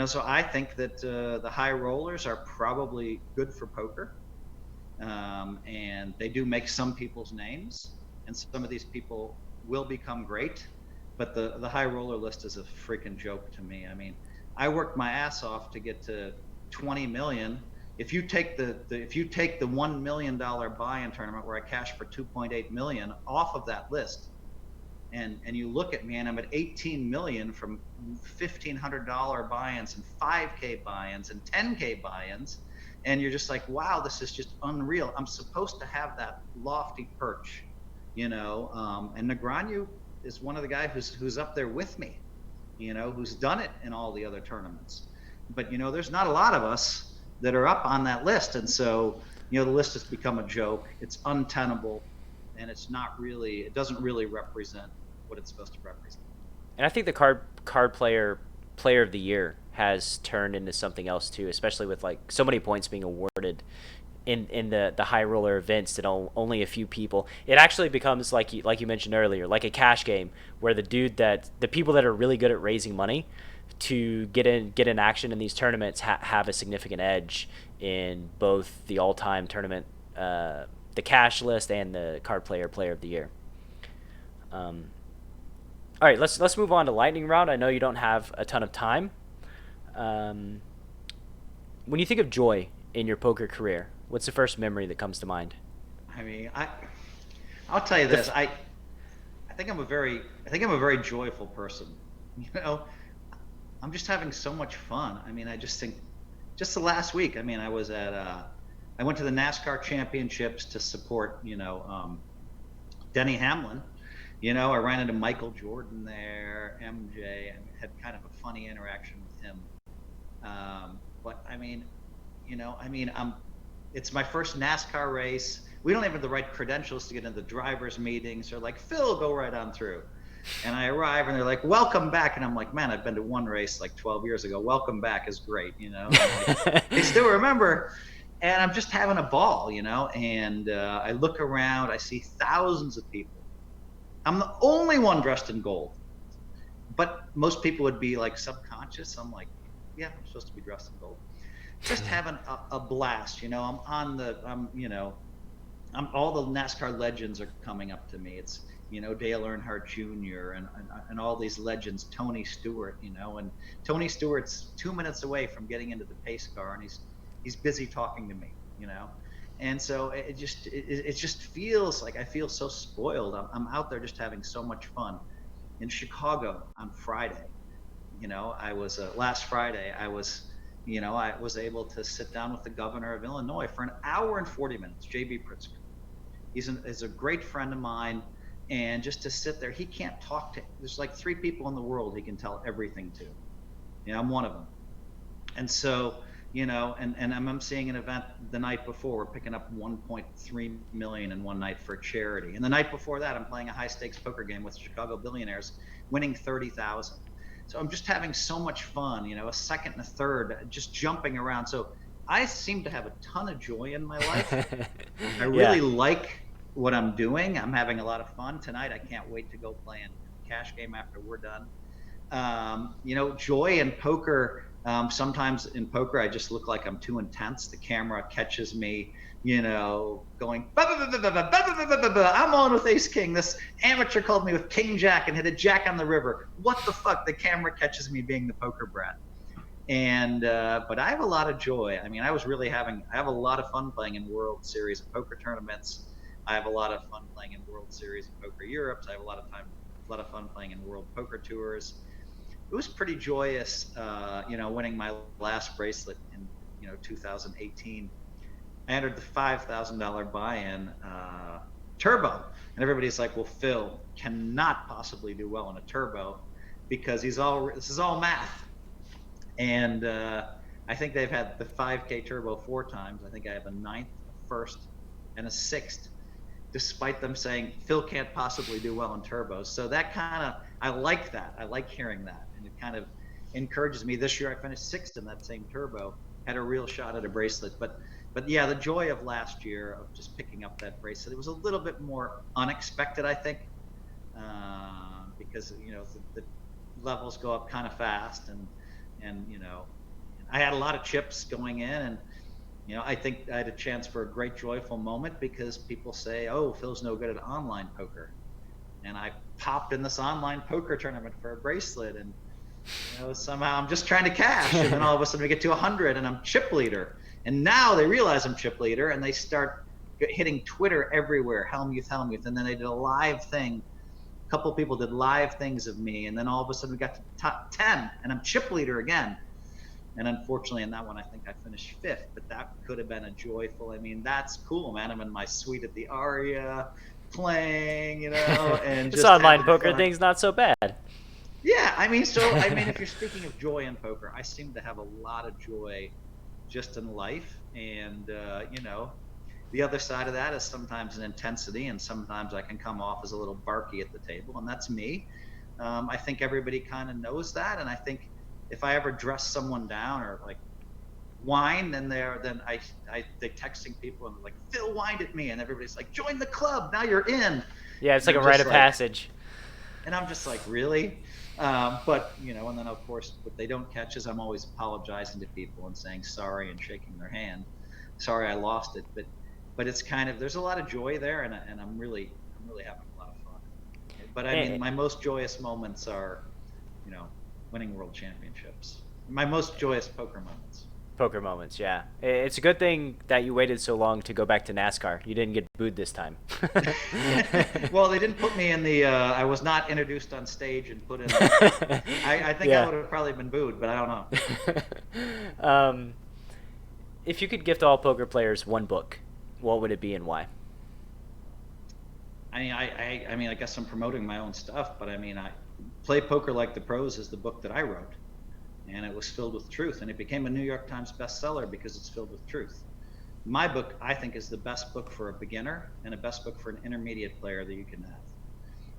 so I think that the high rollers are probably good for poker. And they do make some people's names. And some of these people will become great, but the high roller list is a freaking joke to me. I mean, I worked my ass off to get to 20 million. If you take the $1 million buy-in tournament where I cashed for 2.8 million off of that list, and you look at me and I'm at 18 million from $1,500 buy-ins and 5K buy-ins and 10K buy-ins, and you're just like, wow, this is just unreal. I'm supposed to have that lofty perch. And Negreanu is one of the guys who's up there with me, who's done it in all the other tournaments. But, there's not a lot of us that are up on that list. And so, the list has become a joke. It's untenable, and it doesn't really represent what it's supposed to represent. And I think the card player of the year has turned into something else too, especially with like so many points being awarded in the high roller events that only a few people. It actually becomes like you mentioned earlier, like a cash game where the people that are really good at raising money to get in action in these tournaments have a significant edge in both the all-time tournament, the cash list, and the card player of the year. All right, let's move on to lightning round. I know you don't have a ton of time. When you think of joy in your poker career, what's the first memory that comes to mind? I mean, I'll tell you this. I think I'm a very joyful person. You know, I'm just having so much fun. I mean, I just think, just the last week, I mean, I was at, I went to the NASCAR championships to support, Denny Hamlin. I ran into Michael Jordan there, MJ, and had kind of a funny interaction with him. But I mean, it's my first NASCAR race. We don't have the right credentials to get into the drivers' meetings. They're like, Phil, go right on through. And I arrive and they're like, welcome back. And I'm like, man, I've been to one race like 12 years ago. Welcome back is great, Like, they still remember. And I'm just having a ball, and I look around, I see thousands of people. I'm the only one dressed in gold. But most people would be like subconscious. I'm like, yeah, I'm supposed to be dressed in gold. Just having a blast, I'm all the NASCAR legends are coming up to me. It's, Dale Earnhardt Jr. and all these legends, Tony Stewart, and Tony Stewart's 2 minutes away from getting into the pace car, and he's busy talking to me, and so it just feels like I feel so spoiled. I'm out there just having so much fun. In Chicago on Friday, I was last Friday, I was able to sit down with the governor of Illinois for an hour and 40 minutes, J.B. Pritzker. He's a great friend of mine, and just to sit there, he can't talk to, there's like 3 people in the world he can tell everything to. I'm one of them. And so, and I'm seeing an event the night before. We're picking up 1.3 million in one night for charity. And the night before that, I'm playing a high stakes poker game with Chicago billionaires, winning 30,000. So I'm just having so much fun, a second and a third, just jumping around. So I seem to have a ton of joy in my life. I really like what I'm doing. I'm having a lot of fun tonight. I can't wait to go play in a cash game after we're done. Joy in poker. Sometimes in poker, I just look like I'm too intense. The camera catches me, going, I'm on with ace king. This amateur called me with king jack and hit a jack on the river. What the fuck? The camera catches me being the poker brat. And but I have a lot of joy. I mean, I have a lot of fun playing in World Series of Poker tournaments. I have a lot of fun playing in World Series of Poker Europe. I have a lot of fun playing in World Poker Tours. It was pretty joyous, winning my last bracelet in, 2018. I entered the $5,000 buy-in turbo, and everybody's like, well, Phil cannot possibly do well in a turbo because this is all math. And I think they've had the 5K turbo 4 times. I think I have a 9th, a 1st, and a 6th, despite them saying Phil can't possibly do well in turbos. So that I like that. I like hearing that. And it kind of encourages me. This year I finished 6th in that same turbo, had a real shot at a bracelet. But yeah, the joy of last year of just picking up that bracelet, it was a little bit more unexpected, I think, because, the levels go up kind of fast. And I had a lot of chips going in, and I think I had a chance for a great joyful moment because people say, oh, Phil's no good at online poker. And I popped in this online poker tournament for a bracelet, and somehow I'm just trying to cash, and then all of a sudden we get to 100 and I'm chip leader. And now they realize I'm chip leader, and they start hitting Twitter everywhere, Hellmuth. And then they did a live thing. A couple of people did live things of me, and then all of a sudden we got to top 10 and I'm chip leader again. And unfortunately in that one, I think I finished 5th, but that could have been a joyful, that's cool, man. I'm in my suite at the Aria playing, and this just online poker fun. thing's not so bad. Yeah, if you're speaking of joy in poker, I seem to have a lot of joy just in life. And, the other side of that is sometimes an intensity, and sometimes I can come off as a little Berkey at the table, and that's me. I think everybody kind of knows that, and I think if I ever dress someone down or like whine, then they're texting people and they're like, Phil whined at me, and everybody's like, join the club, now you're in. Yeah, it's And like a I'm rite just of like, passage. and I'm just like, really? But and then of course, what they don't catch is I'm always apologizing to people and saying sorry and shaking their hand. Sorry, I lost it, but it's kind of, there's a lot of joy there, and I'm really having a lot of fun. But I mean, my most joyous moments are, winning world championships. My most joyous poker moments. Poker moments, yeah. It's a good thing that you waited so long to go back to NASCAR. You didn't get booed this time. Well, they didn't put me in the. I was not introduced on stage and put in. I think I would have probably been booed, but I don't know. If you could gift all poker players one book, what would it be and why? I mean, I guess I'm promoting my own stuff, but I mean, Play Poker Like the Pros is the book that I wrote, and it was filled with truth, and it became a New York Times bestseller because it's filled with truth. My book, I think, is the best book for a beginner and the best book for an intermediate player that you can have.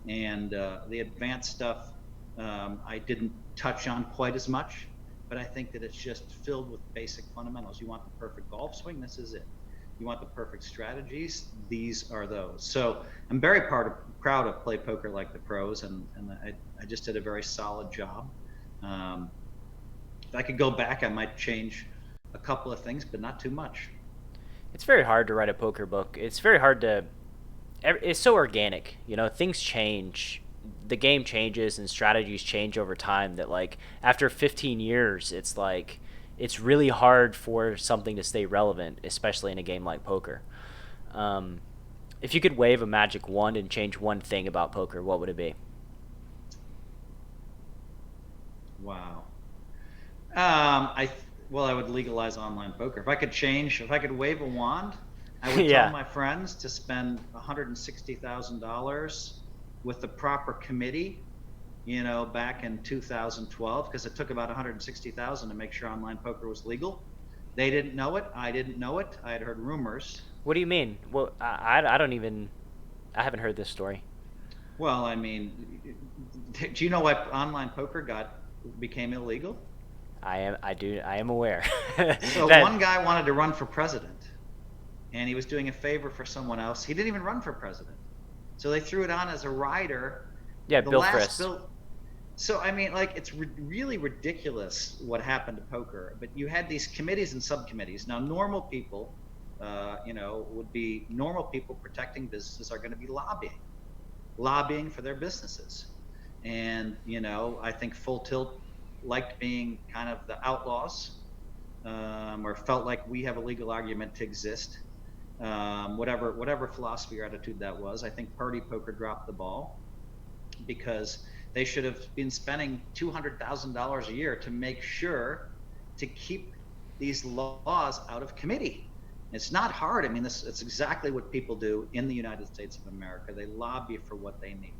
And the advanced stuff, I didn't touch on quite as much, but I think that it's just filled with basic fundamentals. You want the perfect golf swing, this is it. You want the perfect strategies, these are those. So I'm very proud of Play Poker Like the Pros, and I just did a very solid job. If I could go back, I might change a couple of things, but not too much. It's very hard to write a poker book. It's very hard to. It's so organic, Things change, the game changes, and strategies change over time. That like after 15 years, it's like it's really hard for something to stay relevant, especially in a game like poker. If you could wave a magic wand and change one thing about poker, what would it be? Wow. I would legalize online poker. If I could wave a wand, I would tell my friends to spend $160,000 with the proper committee, back in 2012, because it took about $160,000 to make sure online poker was legal. They didn't know it. I didn't know it. I had heard rumors. What do you mean? Well, I haven't heard this story. Well, I mean, do you know what online poker became illegal? I am aware. So one guy wanted to run for president, and he was doing a favor for someone else. He didn't even run for president. So they threw it on as a rider. Yeah, Bill Frist. So I mean, like, it's really ridiculous what happened to poker. But you had these committees and subcommittees. Now, normal people, would be normal people protecting businesses are going to be lobbying for their businesses. And I think Full Tilt liked being kind of the outlaws, or felt like we have a legal argument to exist. Whatever philosophy or attitude that was, I think PartyPoker dropped the ball, because they should have been spending $200,000 a year to make sure to keep these laws out of committee. It's not hard. I mean, it's exactly what people do in the United States of America. They lobby for what they need.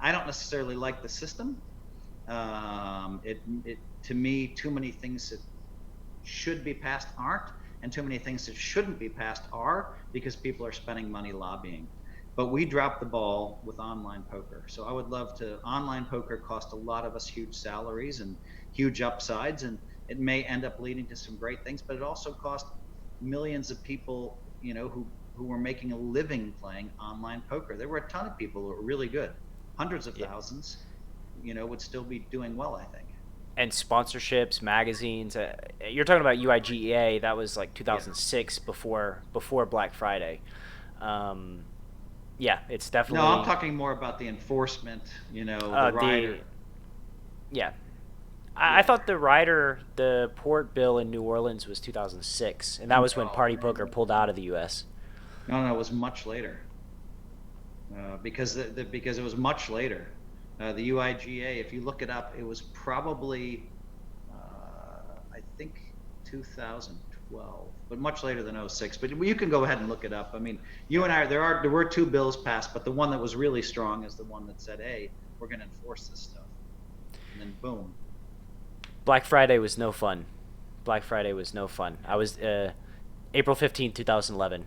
I don't necessarily like the system. To me, too many things that should be passed aren't, and too many things that shouldn't be passed are, because people are spending money lobbying. But we dropped the ball with online poker. So I would love to. Online poker cost a lot of us huge salaries and huge upsides, and it may end up leading to some great things, but it also cost millions of people, who were making a living playing online poker. There were a ton of people who were really good. Hundreds of thousands, would still be doing well, I think. And sponsorships, magazines. You're talking about UIGEA. That was like 2006, before Black Friday. Yeah, it's definitely. No, I'm talking more about the enforcement. The rider. Yeah. I thought the port bill in New Orleans was 2006, and that was when PartyPoker pulled out of the U.S. No, it was much later. Because it was much later. The UIGA, if you look it up, it was probably, I think, 2012, but much later than 06. But you can go ahead and look it up. I mean, you and I, there were two bills passed, but the one that was really strong is the one that said, "Hey, we're going to enforce this stuff," and then boom. Black Friday was no fun. I was April 15th, 2011.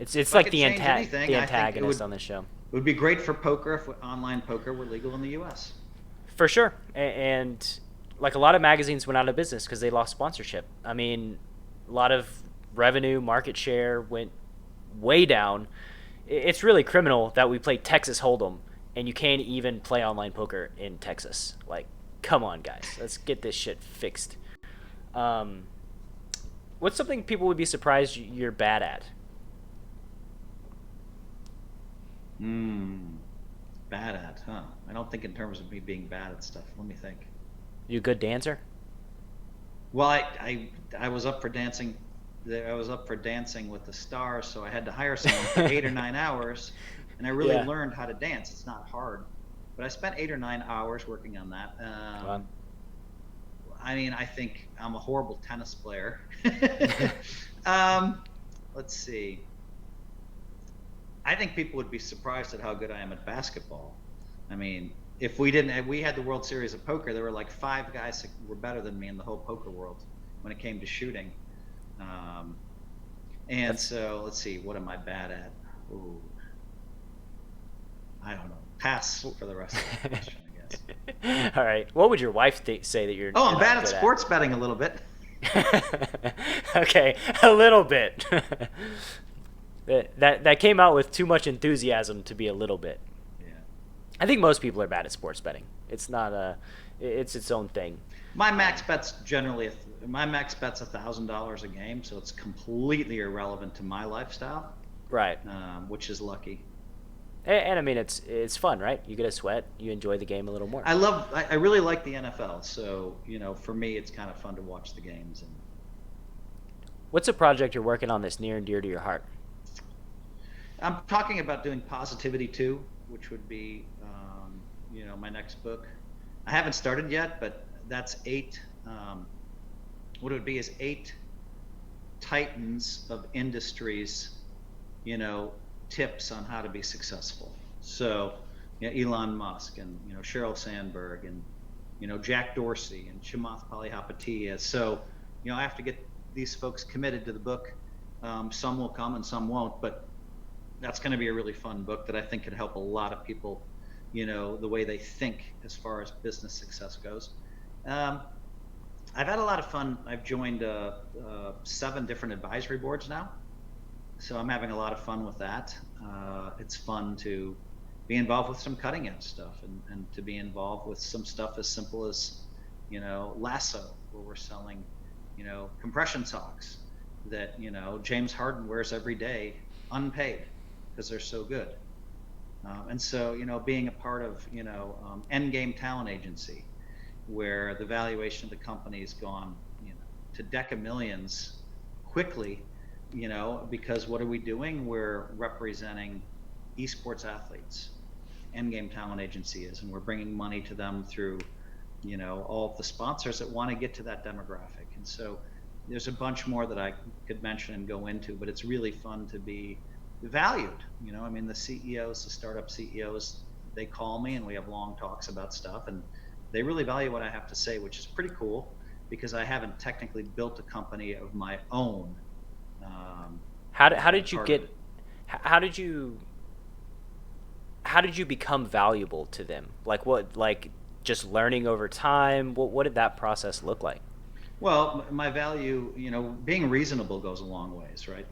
It's like the antagonist on this show. It would be great for poker if online poker were legal in the U.S. For sure. And like a lot of magazines went out of business because they lost sponsorship. I mean, a lot of revenue, market share went way down. It's really criminal that we play Texas Hold'em and you can't even play online poker in Texas. Like, come on, guys, let's get this shit fixed. Um, what's something people would be surprised you're bad at? Bad at, huh? I don't think in terms of me being bad at stuff. Let me think. You a good dancer? Well, I was up for dancing. I was up for Dancing with the Stars, so I had to hire someone for 8 or 9 hours, and I really learned how to dance. It's not hard, but I spent 8 or 9 hours working on that. Wow. I mean, I think I'm a horrible tennis player. Let's see. I think people would be surprised at how good I am at basketball. I mean, if we had the World Series of Poker, there were like 5 guys that were better than me in the whole poker world when it came to shooting. So let's see, what am I bad at? Ooh, I don't know. Pass for the rest of the question, I guess. All right. What would your wife say that you're? Oh, I'm bad at sports betting a little bit. Okay, a little bit. That came out with too much enthusiasm to be a little bit. Yeah. I think most people are bad at sports betting. It's not it's its own thing. My max bet's $1,000 a game, so it's completely irrelevant to my lifestyle. Right. Which is lucky. And I mean, it's fun, right? You get a sweat, you enjoy the game a little more. I really like the NFL, so for me, it's kind of fun to watch the games. And what's a project you're working on that's near and dear to your heart? I'm talking about doing Positivity 2, which would be, my next book. I haven't started yet, but that's 8. What it would be is 8 titans of industries, tips on how to be successful. So, Elon Musk and Sheryl Sandberg and Jack Dorsey and Chamath Palihapitiya. So, I have to get these folks committed to the book. Some will come and some won't, but that's going to be a really fun book that I think could help a lot of people, the way they think as far as business success goes. I've had a lot of fun. I've joined 7 different advisory boards now, so I'm having a lot of fun with that. It's fun to be involved with some cutting edge stuff and to be involved with some stuff as simple as, Lasso, where we're selling, compression socks that, James Harden wears every day unpaid because they're so good. And so, being a part of, Endgame Talent Agency, where the valuation of the company has gone, to deca millions quickly, because what are we doing? We're representing esports athletes. Endgame Talent Agency is, and we're bringing money to them through, all of the sponsors that want to get to that demographic. And so there's a bunch more that I could mention and go into, but it's really fun to be valued. I mean, the CEOs, the startup CEOs, they call me and we have long talks about stuff, and they really value what I have to say, which is pretty cool because I haven't technically built a company of my own. How did you become valuable to them? Like what? Like just learning over time? What did that process look like? Well, my value, being reasonable goes a long ways, right?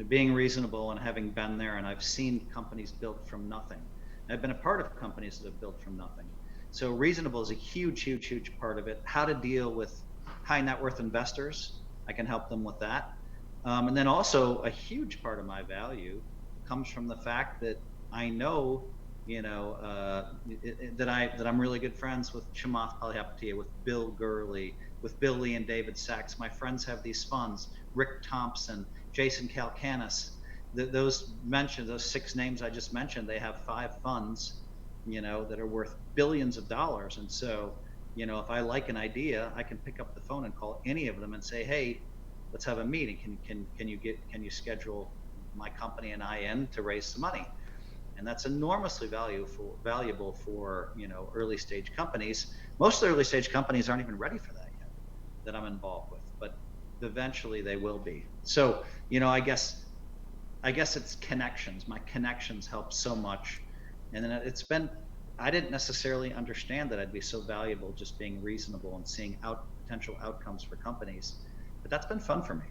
Being reasonable and having been there, and I've seen companies built from nothing. I've been a part of companies that have built from nothing. So reasonable is a huge, huge, huge part of it. How to deal with high net worth investors, I can help them with that. And then also a huge part of my value comes from the fact that I know, that I'm really good friends with Chamath Palihapitiya, with Bill Gurley, with Bill Lee and David Sachs. My friends have these funds, Rick Thompson, Jason Kalkanis. Those 6 names I just mentioned, they have 5 funds, that are worth billions of dollars. And so, if I like an idea, I can pick up the phone and call any of them and say, hey, let's have a meeting. Can you schedule my company and I in to raise some money? And that's enormously valuable for early stage companies. Most of the early stage companies aren't even ready for that yet, that I'm involved with, but eventually they will be. So I guess it's connections. My connections help so much, and then it's been I didn't necessarily understand that I'd be so valuable just being reasonable and seeing potential outcomes for companies. But that's been fun for me.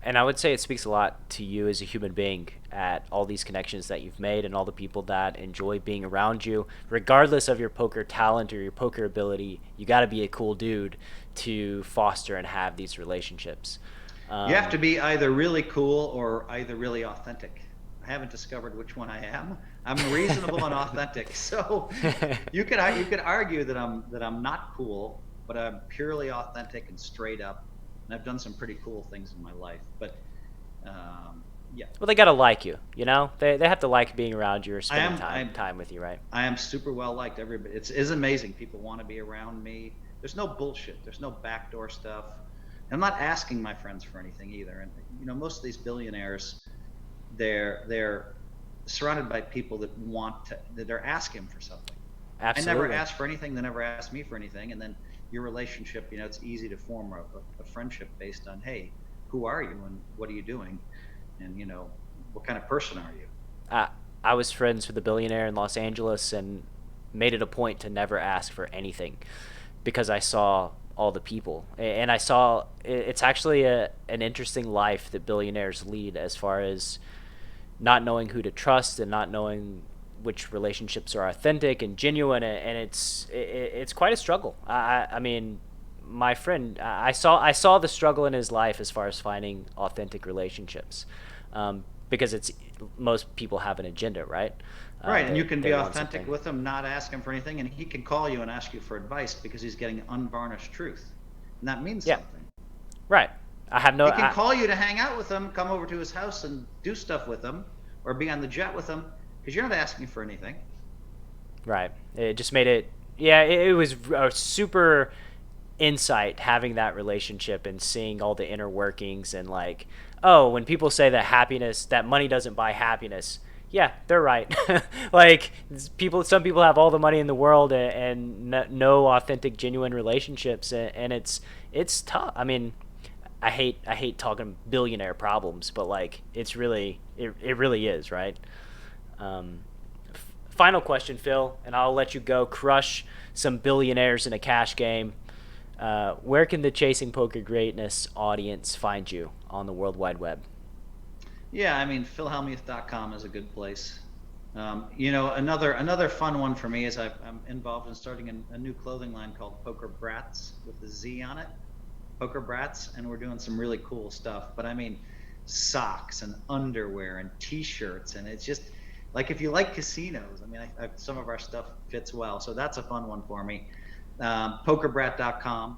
And I would say it speaks a lot to you as a human being at all these connections that you've made and all the people that enjoy being around you. Regardless of your poker talent or your poker ability, you got to be a cool dude to foster and have these relationships. You have to be either really cool or either really authentic. I haven't discovered which one I am. I'm reasonable and authentic. So you could argue that I'm not cool, but I'm purely authentic and straight up. And I've done some pretty cool things in my life. But yeah. Well, they got to like you, you know? They have to like being around you or spending time with you, right? I am super well liked. Everybody, it's amazing. People want to be around me. There's no bullshit. There's no backdoor stuff. I'm not asking my friends for anything either. And you know, most of these billionaires, they're surrounded by people that that are asking for something. Absolutely. I never asked for anything. They never asked me for anything. And then your relationship, you know, it's easy to form a friendship based on, hey, who are you and what are you doing, and you know, what kind of person are you? I was friends with a billionaire in Los Angeles and made it a point to never ask for anything because I saw all the people, and I saw it's actually an interesting life that billionaires lead, as far as not knowing who to trust and not knowing which relationships are authentic and genuine, and it's quite a struggle. I mean, my friend, I saw the struggle in his life as far as finding authentic relationships, because it's most people have an agenda, right? Right, and you can be authentic with him, not ask him for anything, and he can call you and ask you for advice because he's getting unvarnished truth, and that means something. Right. I have no. He can call you to hang out with him, come over to his house and do stuff with him, or be on the jet with him, because you're not asking for anything. Right. It just made it. Yeah, it was a super insight having that relationship and seeing all the inner workings, and like, oh, when people say that money doesn't buy happiness. Yeah, they're right. Like, some people have all the money in the world and no authentic, genuine relationships, and it's tough. I mean, I hate talking billionaire problems, but like, it really is, right? Final question, Phil, and I'll let you go crush some billionaires in a cash game. Where can the Chasing Poker Greatness audience find you on the World Wide Web? Yeah, I mean, philhellmuth.com is a good place. You know, another fun one for me is I'm involved in starting a new clothing line called Poker Brats with the Z on it, Poker Brats, and we're doing some really cool stuff. But I mean, socks and underwear and T-shirts, and it's just like, if you like casinos, I mean, some of our stuff fits well, so that's a fun one for me. Pokerbrat.com.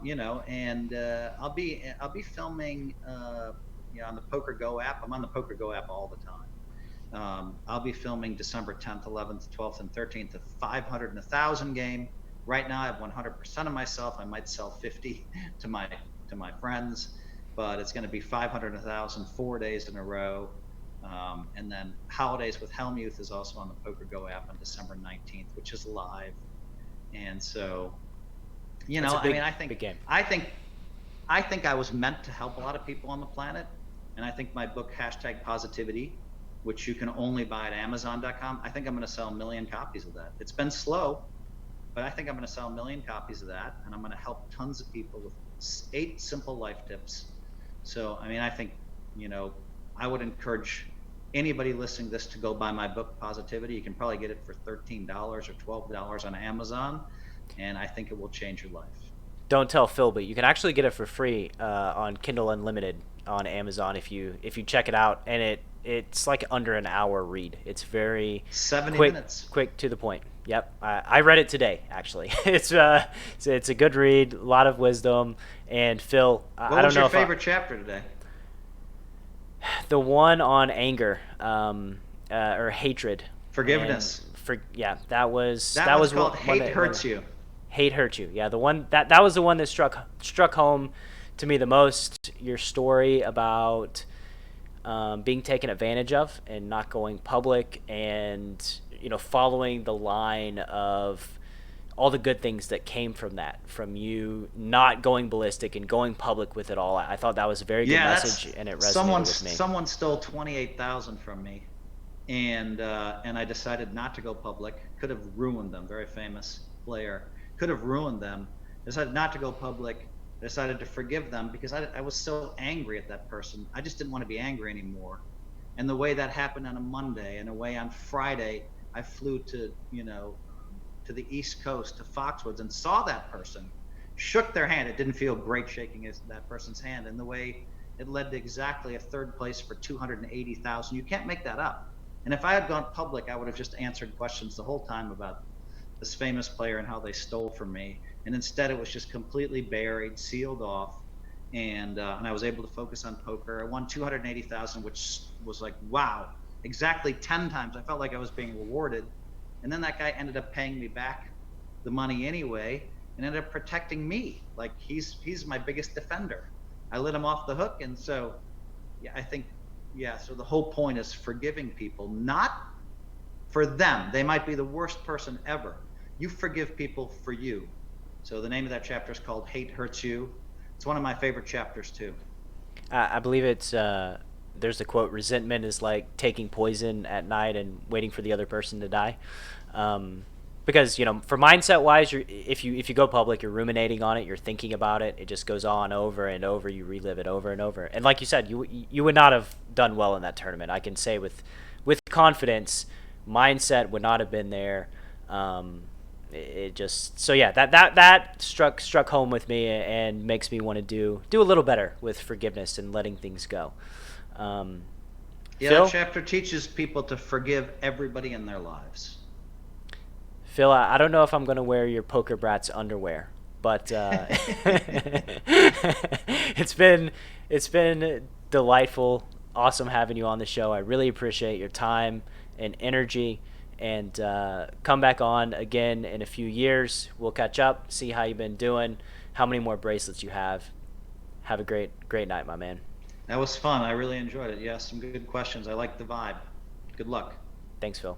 You know, and I'll be filming. You know, on the Poker Go app. I'm on the Poker Go app all the time. I'll be filming December 10th, 11th, 12th, and 13th, a 500 and 1,000 game. Right now, I have 100% of myself. I might sell 50 to my friends, but it's going to be 500 and 1,000 4 days in a row. And then Holidays with Hellmuth is also on the Poker Go app on December 19th, which is live. And so, you know, I mean, I think I was meant to help a lot of people on the planet. And I think my book, #Positivity, which you can only buy at Amazon.com, I think I'm going to sell 1 million copies of that. It's been slow, but I think I'm going to sell 1 million copies of that. And I'm going to help tons of people with 8 simple life tips. So, I mean, I think, you know, I would encourage anybody listening to this to go buy my book, Positivity. You can probably get it for $13 or $12 on Amazon. And I think it will change your life. Don't tell Phil, but you can actually get it for free on Kindle Unlimited on Amazon if you check it out, and it's like under an hour read. It's very 70 quick, minutes. Quick to the point. Yep, I read it today actually. It's a good read, a lot of wisdom. And Phil, I don't know. What was your favorite chapter today? The one on anger, or hatred, forgiveness. That was called Hate Hurts You. Hate Hurts You. Yeah, the one that was the one that struck home to me the most. Your story about being taken advantage of and not going public, and you know, following the line of all the good things that came from that, from you not going ballistic and going public with it all. I thought that was a very good message, and it resonated with me. Someone stole $28,000 from me and I decided not to go public. Could have ruined them. Very famous player. Could have ruined them. Decided not to go public. Decided to forgive them because I was so angry at that person. I just didn't want to be angry anymore. And the way that happened on a Monday, and a way on Friday, I flew to to the East Coast to Foxwoods and saw that person, shook their hand. It didn't feel great shaking that person's hand, and the way it led to exactly a third place for 280,000. You can't make that up. And if I had gone public, I would have just answered questions the whole time about this famous player and how they stole from me. And instead, it was just completely buried, sealed off, and I was able to focus on poker. I won 280,000, which was like wow, exactly 10 times. I felt like I was being rewarded. And then that guy ended up paying me back the money anyway, and ended up protecting me. Like he's my biggest defender. I let him off the hook, and so yeah, I think yeah. So the whole point is forgiving people, not for them. They might be the worst person ever. You forgive people for you. So the name of that chapter is called "Hate Hurts You." It's one of my favorite chapters too. I believe it's there's the quote: "Resentment is like taking poison at night and waiting for the other person to die." Because for mindset wise, if you go public, you're ruminating on it, you're thinking about it. It just goes on over and over. You relive it over and over. And like you said, you would not have done well in that tournament. I can say with confidence, mindset would not have been there. It just so yeah that struck home with me and makes me want to do a little better with forgiveness and letting things go. Yeah, Phil? that chapter teaches people to forgive everybody in their lives. Phil, I don't know if I'm going to wear your Poker Brats underwear, but it's been delightful, awesome having you on the show. I really appreciate your time and energy, and come back on again in a few years. We'll catch up, see how you've been doing, how many more bracelets you have. Have a great night, my man. That was fun. I really enjoyed it. Yeah, some good questions. I like the vibe. Good luck. Thanks, Phil.